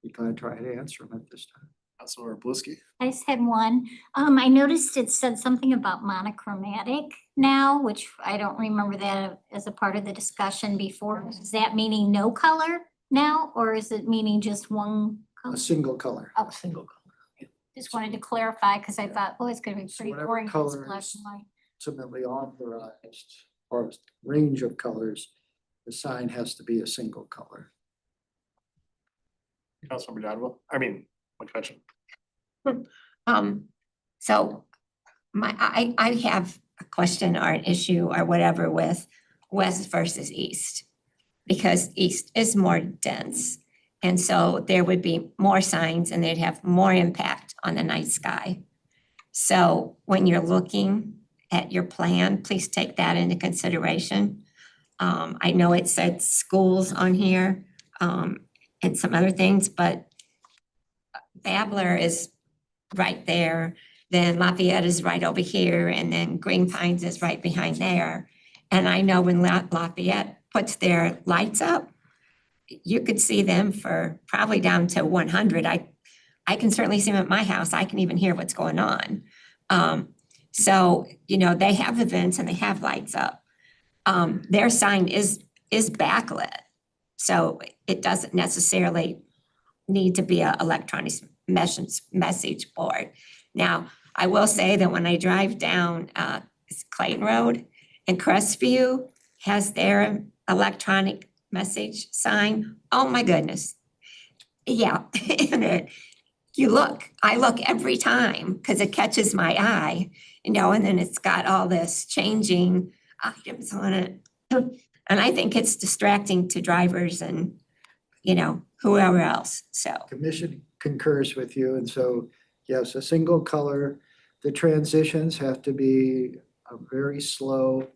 be glad to try to answer them at this time. Councilmember Blisky. I just had one. I noticed it said something about monochromatic now, which I don't remember that as a part of the discussion before. Is that meaning no color now, or is it meaning just one color? A single color. Oh, Single color. just wanted to clarify, because I thought, oh, it's gonna be So pretty whatever boring. if it's color black is- and white. Ultimately authorized or range of colors, the sign has to be a single color. Councilmember Dodwell, McCutcheon. So I have a question or an issue or whatever with west versus east. Because east is more dense. And so there would be more signs and they'd have more impact on the night sky. So when you're looking at your plan, please take that into consideration. I know it said schools on here, and some other things, but Babler is right there, then Lafayette is right over here, and then Green Pines is right behind there. And I know when Lafayette puts their lights up, you could see them for probably down to 100. I can certainly see them at my house. I can even hear what's going on. So, you know, they have events and they have lights up. Their sign is backlit, so it doesn't necessarily need to be a electronic message board. Now, I will say that when I drive down Clayton Road, and Crestview has their electronic message sign, oh my goodness. Yeah, and I look every time because it catches my eye, you know, and then it's got all this changing items on it. And I think it's distracting to drivers and, you know, whoever else, so. Commission concurs with you, and so, yes, a single color. The transitions have to be very slow.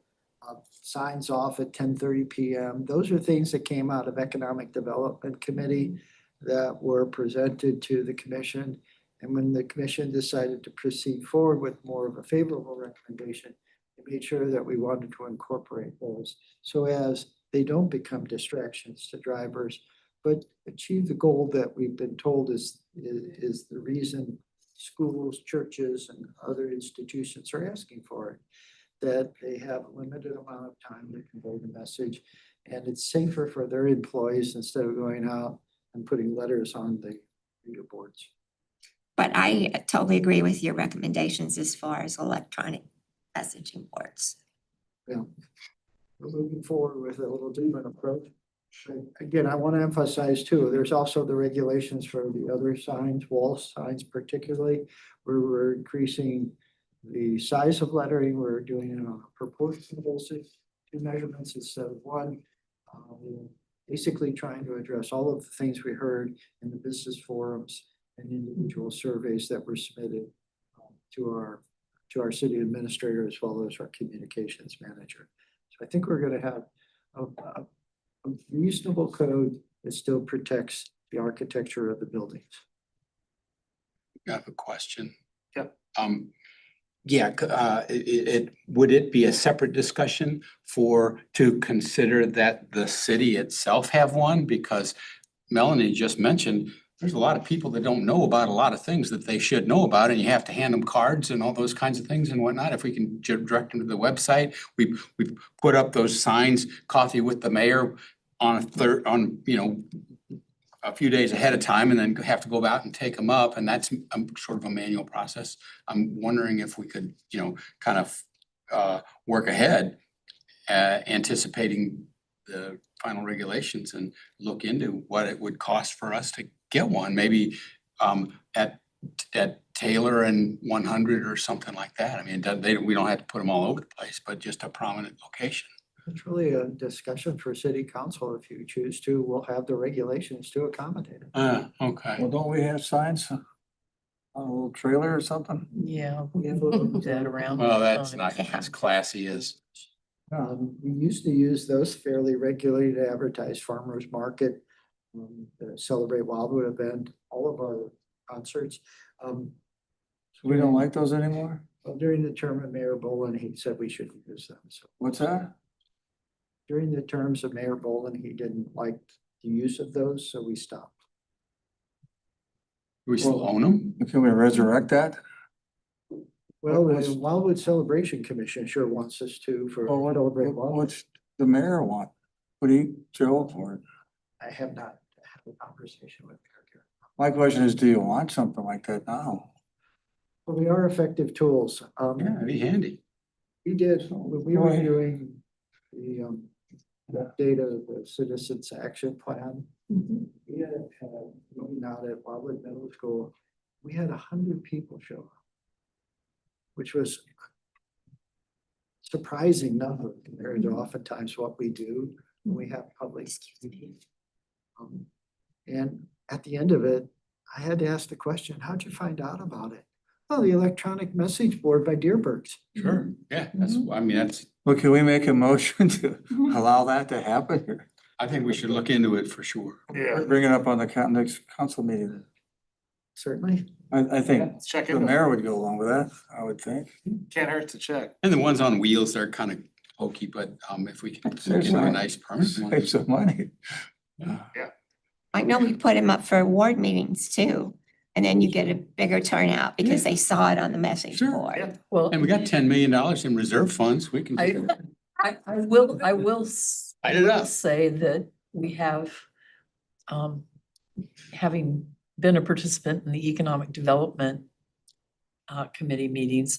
Signs off at 10:30 PM. Those are things that came out of Economic Development Committee that were presented to the commission. And when the commission decided to proceed forward with more of a favorable recommendation, they made sure that we wanted to incorporate those so as they don't become distractions to drivers, but achieve the goal that we've been told is the reason schools, churches, and other institutions are asking for it, that they have a limited amount of time to convey the message, and it's safer for their employees instead of going out and putting letters on the reader boards. But I totally agree with your recommendations as far as electronic messaging boards. Yeah. We're moving forward with a little different approach. But again, I want to emphasize too, there's also the regulations for the other signs, wall signs particularly, where we're increasing the size of lettering. We're doing it on a proportional basis, 2 measurements instead of 1. We're basically trying to address all of the things we heard in the business forums and individual surveys that were submitted to our city administrator as well as our communications manager. So I think we're going to have a reasonable code that still protects the architecture of the buildings. I have a question. Yep. Would it be a separate discussion to consider that the city itself have one? Because Melanie just mentioned, there's a lot of people that don't know about a lot of things that they should know about, and you have to hand them cards and all those kinds of things and whatnot. If we can direct them to the website, we've put up those signs, coffee with the mayor on a few days ahead of time, and then have to go out and take them up, and that's sort of a manual process. I'm wondering if we could, kind of work ahead, anticipating the final regulations and look into what it would cost for us to get one, maybe at Taylor and 100 or something like that. I mean, we don't have to put them all over the place, but just a prominent location. It's really a discussion for city council. If you choose to, we'll have the regulations to accommodate it. Okay. Well, don't we have signs on a little trailer or something? Yeah, we have moved that around. Well, that's not as classy as. We used to use those fairly regularly to advertise farmers market, the Celebrate Wildwood event, all of our concerts. So we don't like those anymore? Well, during the term of Mayor Bolin, he said we shouldn't use them. So What's that? during the terms of Mayor Bolin, he didn't like the use of those, so we stopped. Do we still own them? Can we resurrect that? Well, What's- the Wildwood Celebration Commission sure wants us to for Celebrate Wildwood. What's the mayor want? What do you, Joe, for it? I have not had a conversation with Mayor Garrett. My question is, do you want something like that now? Well, they are effective tools. Yeah, it'd be handy. We did, when we were doing the update of the Citizens Action Plan. We had, out at Wildwood Middle School, we had 100 people show up, which was surprising number compared to oftentimes what we do when we have public meetings. And at the end of it, I had to ask the question, how'd you find out about it? Oh, the electronic message board by Deerbergs. Sure. Yeah, that's, I mean, that's, Well, can we make a motion to allow that to happen here? I think we should look into it for sure. Yeah, Bring it up on the next council meeting. Certainly. I think let's check the into it. mayor would go along with that, I would think. Can't hurt to check. And the ones on wheels, they're kind of pokey, but if we can look Saves into a money. nice permanent one. Save some money. I know we put them up for award meetings too. And then you get a bigger turnout because they saw it on the message Sure, board. yeah. Well, And we got $10 million in reserve funds. We can. I will Light it up. say that we have, having been a participant in the Economic Development Committee meetings,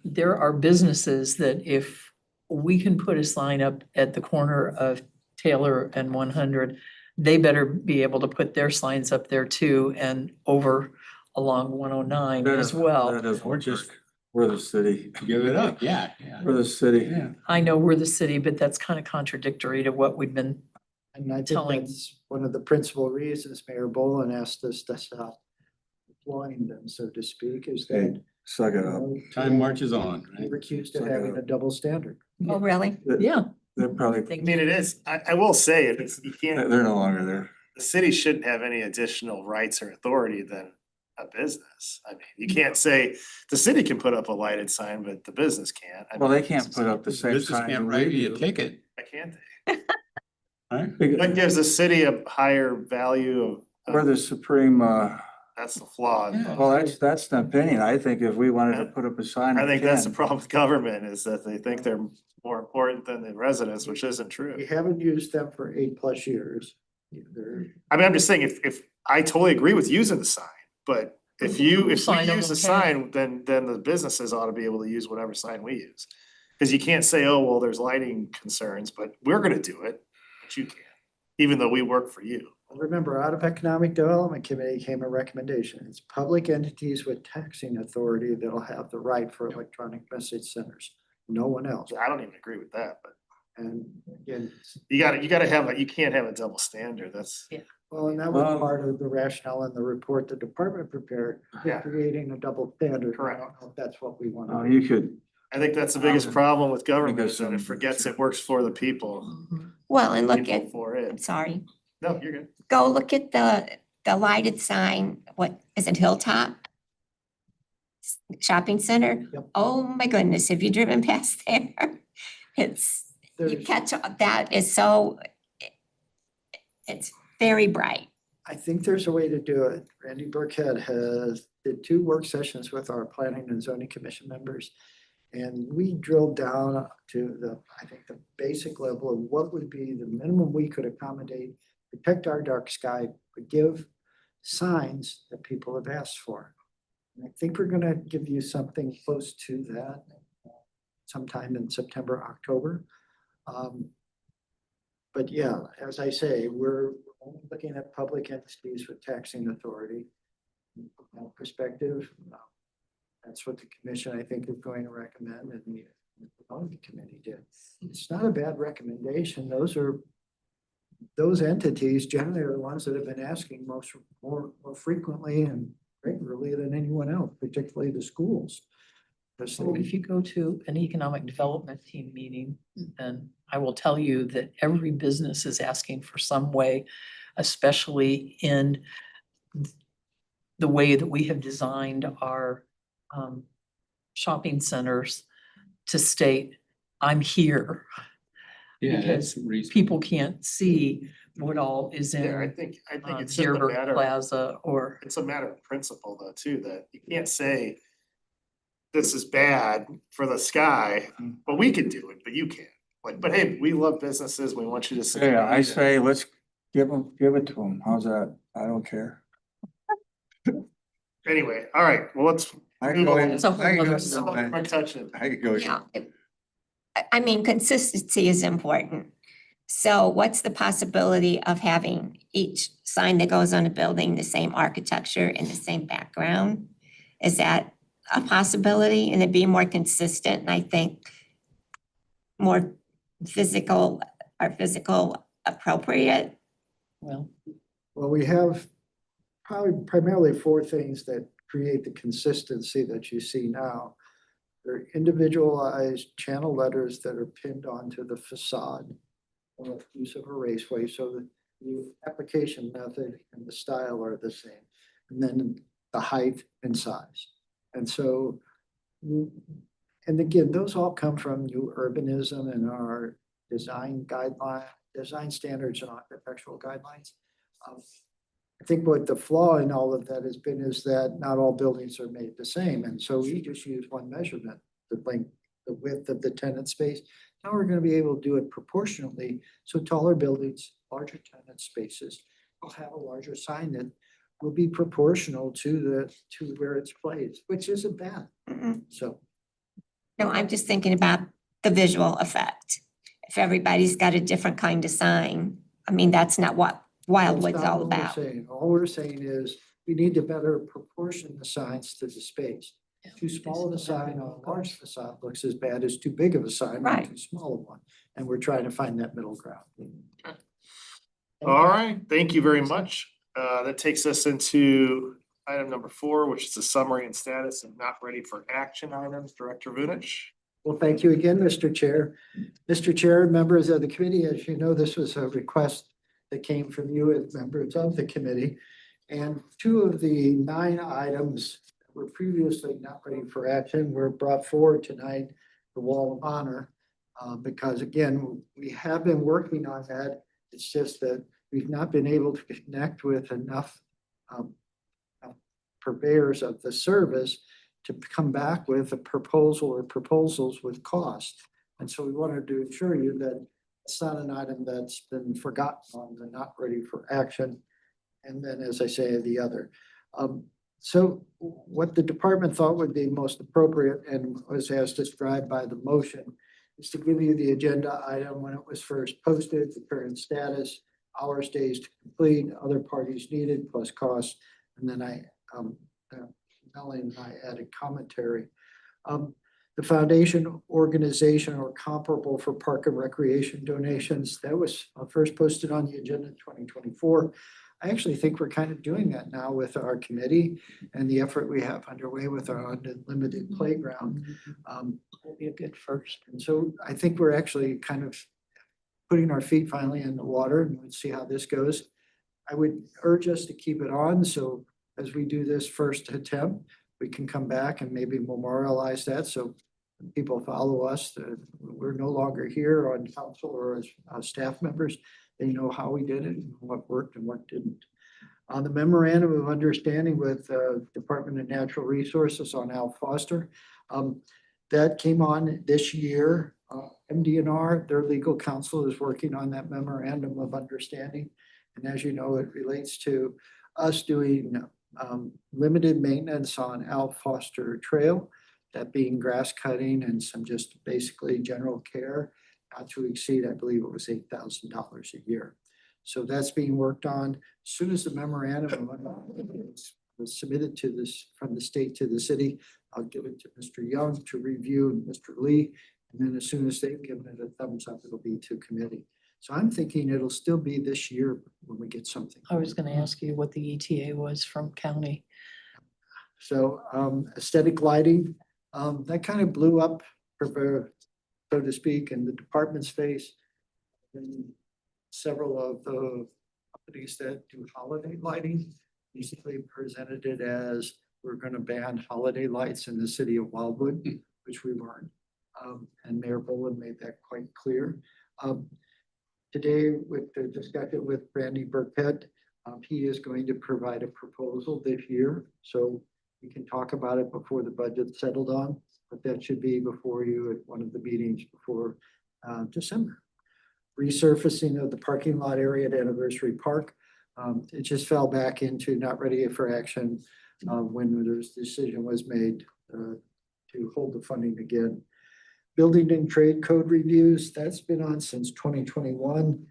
there are businesses that if we can put a sign up at the corner of Taylor and 100, they better be able to put their signs up there too and over along 109 as well. That is, we're the city. Give it up, yeah, yeah. We're the city. Yeah. I know we're the city, but that's kind of contradictory to what we've been. And I think Telling- that's one of the principal reasons Mayor Boland asked us to stop deploying them, so to speak, is that. Suck it up. Time marches on, right? We're accused of having a double standard. Oh, really? Yeah. They're probably, I mean, it is, I will say, it's, you can't, they're no longer there. the city shouldn't have any additional rights or authority than a business. I mean, you can't say, the city can put up a lighted sign, but the business can't. I Well, mean, they can't put up the same Business sign. can't that write we you a do. ticket, Why can't right? they? That gives the city a higher value We're of, the supreme, that's the flaw. Yeah. well, that's an opinion. I think if we wanted to put up a sign. I we think that's the can. problem with government, is that they think they're more important than the residents, which isn't We true. haven't used them for 8+ years. They're- I mean, I'm just saying, if, I totally agree with using the sign, but if we Sign them, use the okay. sign, then the businesses ought to be able to use whatever sign we use. Cause you can't say, oh, well, there's lighting concerns, but we're gonna do it, but you can't, even though we work for you. Remember, out of Economic Development Committee came a recommendation. It's public entities with taxing authority that'll have the right for electronic message centers. No one else. I don't even agree with that, but And again, you gotta have you can't have a double standard, that's. well, and that was Well- part of the rationale in the report the department prepared, Yeah. creating a double standard. I Correct. don't know if that's what we want. Oh, you could, I think that's the biggest problem with government, Because is that it some- forgets it works for the people. Well, and look people at, For I'm it. sorry, No, you're good. go look at the lighted sign, what, is it Hilltop? Shopping center? Yep. Oh my goodness, have you driven past there? It's, you There's- catch, that is so, it's very bright. I think there's a way to do it. Randy Burkhead did 2 work sessions with our planning and zoning commission members. And we drilled down to I think the basic level of what would be the minimum we could accommodate, protect our dark sky, but give signs that people have asked for. And I think we're gonna give you something close to that sometime in September, October. But yeah, as I say, we're only looking at public entities with taxing authority. From that perspective, that's what the commission, I think, is going to recommend, and the development committee did. It's not a bad recommendation. Those entities generally are the ones that have been asking more frequently and regularly than anyone else, particularly the schools. Because So if you go to an economic development team meeting, then I will tell you that every business is asking for some way, especially in the way that we have designed our shopping centers to state, I'm here. Yeah, Because that's reasonable. people can't see what all is Yeah, I in think it's just a Deerberg matter, Plaza or. it's a matter of principle though, too, that you can't say this is bad for the sky, but we can do it, but you can't. Like, but hey, we love businesses, we want you to succeed. yeah, I say, let's give it to them. How's that? I don't care. Anyway, all right, well, let's, I can go in. It's a whole I can go other in- we're touching. I could go. Yeah. I mean, consistency is important. So what's the possibility of having each sign that goes on a building, the same architecture and the same background? Is that a possibility? And it'd be more consistent, and I think more physical appropriate? Well, Well, we have probably primarily four things that create the consistency that you see now. They're individualized channel letters that are pinned onto the facade of use of a raceway, so that the application method and the style are the same. And then the height and size. And so, and again, those all come from new urbanism and our design guideline, design standards and architectural guidelines. I think what the flaw in all of that has been is that not all buildings are made the same. And so we just use one measurement, the length, the width of the tenant space. Now we're going to be able to do it proportionately. So taller buildings, larger tenant spaces will have a larger sign that will be proportional to where it's placed, which isn't bad. Mhm. So. No, I'm just thinking about the visual effect. If everybody's got a different kind of sign, I mean, that's not what Wildwood's That's not all what we're about. saying. All we're saying is we need to better proportion the signs to the space. Too small of a sign on a large facade looks as bad as too big of a sign on Right. too small of one. And we're trying to find that middle ground. All right, thank you very much. That takes us into item number 4, which is the summary and status of not ready for action items. Director Vunich. Well, thank you again, Mr. Chair. Mr. Chair, members of the committee, as you know, this was a request that came from you as members of the committee. And 2 of the 9 items that were previously not ready for action were brought forward tonight, the Wall of Honor. Because again, we have been working on that. It's just that we've not been able to connect with enough purveyors of the service to come back with a proposal or proposals with cost. And so we wanted to assure you that it's not an item that's been forgotten on the not ready for action. And then, as I say, the other. So what the department thought would be most appropriate and was as described by the motion is to give you the agenda item when it was first posted, the current status, hours, days to complete, other parties needed plus cost. And then Melanie and I added commentary. The foundation organization or comparable for park and recreation donations, that was first posted on the agenda in 2024. I actually think we're kind of doing that now with our committee and the effort we have underway with our unlimited playground. Will be a good first. And so I think we're actually kind of putting our feet finally in the water and we'll see how this goes. I would urge us to keep it on. So as we do this first attempt, we can come back and maybe memorialize that. So when people follow us, that we're no longer here on council or as staff members. They know how we did it and what worked and what didn't. On the memorandum of understanding with Department of Natural Resources on Al Foster, that came on this year. MDNR, their legal counsel, is working on that memorandum of understanding. And as you know, it relates to us doing limited maintenance on Al Foster Trail, that being grass cutting and some just basically general care, not to exceed, I believe it was $8,000 a year. So that's being worked on. As soon as the memorandum was submitted to this from the state to the city, I'll give it to Mr. Young to review and Mr. Lee. And then as soon as they've given it a thumbs up, it'll be to committee. So I'm thinking it'll still be this year when we get something. I was gonna ask you what the ETA was from county. So aesthetic lighting, that kind of blew up, so to speak, in the department's face. And several of the companies that do holiday lighting basically presented it as we're going to ban holiday lights in the city of Wildwood, which we weren't. And Mayor Boland made that quite clear. Today, with the discussion with Randy Burkhead, he is going to provide a proposal this year. So we can talk about it before the budget's settled on, but that should be before you at one of the meetings before December. Resurfacing of the parking lot area at Anniversary Park. It just fell back into not ready for action when the decision was made to hold the funding again. Building and trade code reviews, that's been on since 2021.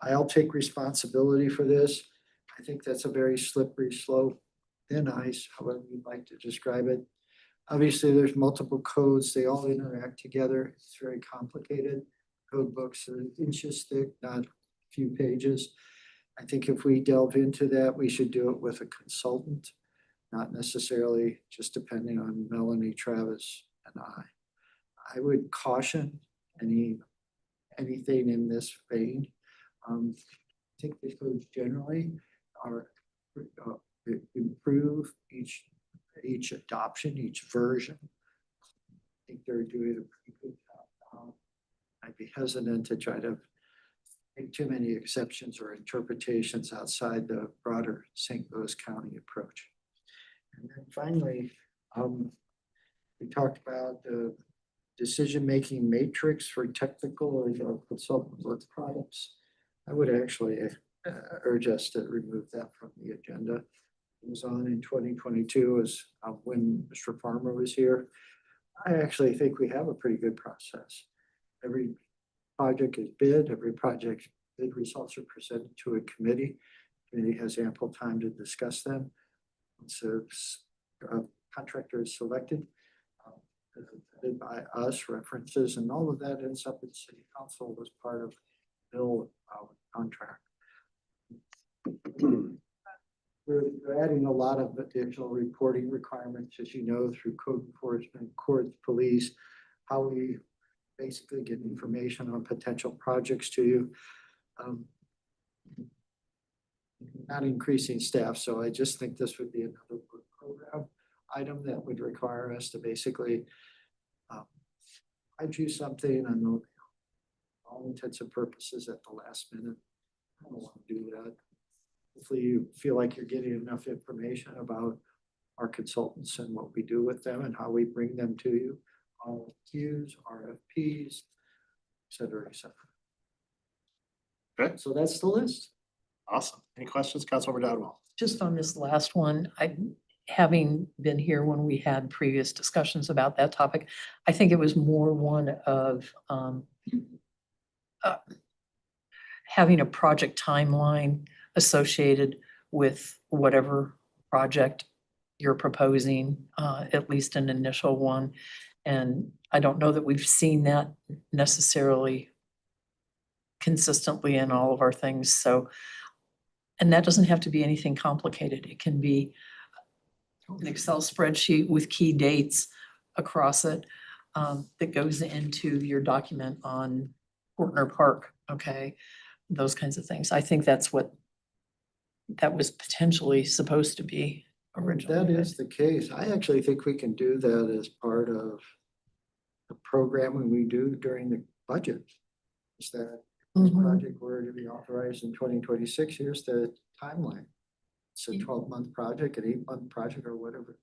I'll take responsibility for this. I think that's a very slippery slope, thin ice, however you'd like to describe it. Obviously, there's multiple codes. They all interact together. It's very complicated. Code books are inches thick, not a few pages. I think if we delve into that, we should do it with a consultant, not necessarily just depending on Melanie, Travis, and I. I would caution anything in this vein. I think the codes generally are improve each adoption, each version. I think they're doing a pretty good job. I'd be hesitant to try to make too many exceptions or interpretations outside the broader St. Louis County approach. And then finally, we talked about the decision-making matrix for technical or consultant work products. I would actually urge us to remove that from the agenda. It was on in 2022 as when Mr. Farmer was here. I actually think we have a pretty good process. Every project is bid, every project bid results are presented to a committee. Committee has ample time to discuss them. So contractor is selected by us, references, and all of that ends up in city council as part of bill contract. We're adding a lot of additional reporting requirements, as you know, through code enforcement, courts, police, how we basically get information on potential projects to you. Not increasing staff, so I just think this would be another program item that would require us to basically I choose something on all intents and purposes at the last minute. I don't want to do that. Hopefully you feel like you're getting enough information about our consultants and what we do with them and how we bring them to you. RFQs, RFPs, et cetera, et cetera. Okay. So that's the list. Awesome. Any questions, Councilmember Dodwell? Just on this last one, having been here when we had previous discussions about that topic, I think it was more one of having a project timeline associated with whatever project you're proposing, at least an initial one. And I don't know that we've seen that necessarily consistently in all of our things. So, and that doesn't have to be anything complicated. It can be an Excel spreadsheet with key dates across it that goes into your document on Portner Park, okay? Those kinds of things. I think that's what that was potentially supposed to be originally. That is the case. I actually think we can do that as part of the programming we do during the budget. Is that this Mhm. project were to be authorized in 2026, here's the timeline. It's a 12-month project, an 8-month project or whatever.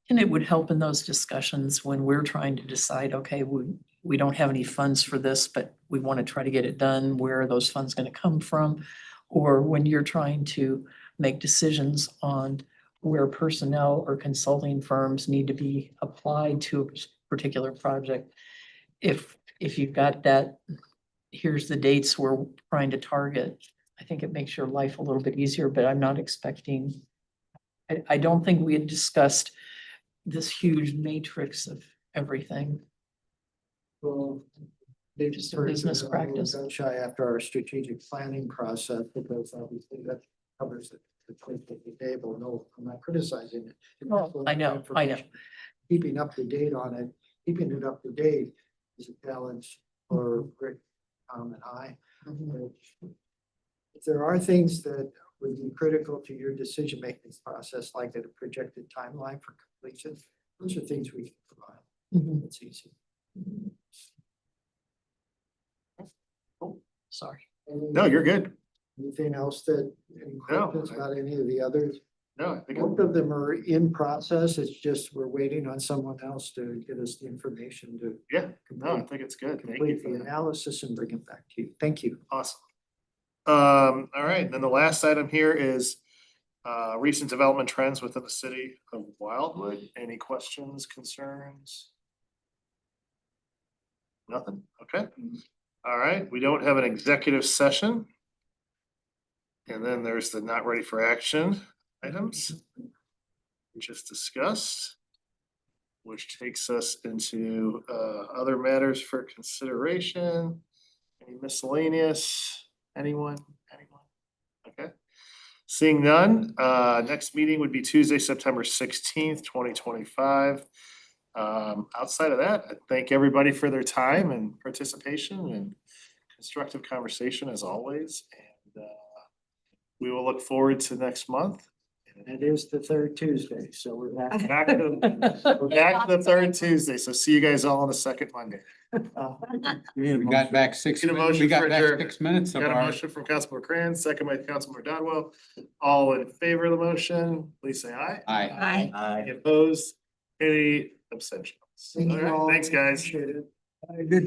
And it would help in those discussions when we're trying to decide, okay, we don't have any funds for this, but we want to try to get it done. Where are those funds going to come from? Or when you're trying to make decisions on where personnel or consulting firms need to be applied to a particular project. If you've got that, here's the dates we're trying to target. I think it makes your life a little bit easier, but I'm not expecting, I don't think we had discussed this huge matrix of everything. Well, they Just a business practice. Gun shy after our strategic planning process, because obviously that covers the place at the table. No, I'm not criticizing it. Oh, I know. Keeping up to date on it, keeping it up to date is a challenge for Rick, Tom, and I. If there are things that would be critical to your decision-making process, like a projected timeline for completion, those are things we can provide. Mhm. It's easy. Sorry. No, you're good. Anything else that, any No, questions about any of the others? No, I think. Both of them are in process. It's just we're waiting on someone else to get us the information to Yeah, no, I think it's good. Thank you complete for the that. analysis and bring it back to you. Thank you. Awesome. All right, then the last item here is recent development trends within the city of Wildwood. Any questions, concerns? Nothing? Okay. All right, we don't have an executive session. And then there's the not ready for action items we just discussed, which takes us into other matters for consideration. Any miscellaneous? Anyone? Seeing none, next meeting would be Tuesday, September 16th, 2025. Outside of that, I thank everybody for their time and participation and constructive conversation as always. And we will look forward to next month. It is the third Tuesday, so we're back. We're back to the third Tuesday, so see you guys all on the second Monday. We got back six, Need a motion we got for back adjournment. 6 minutes of Got a our. motion from Councilmember Cran, second by Councilmember Dodwell. All in favor of the motion, please say aye. Aye. Bye. Any opposed? Any abstentions? Thank you All right, all. thanks, guys. Appreciate it. Good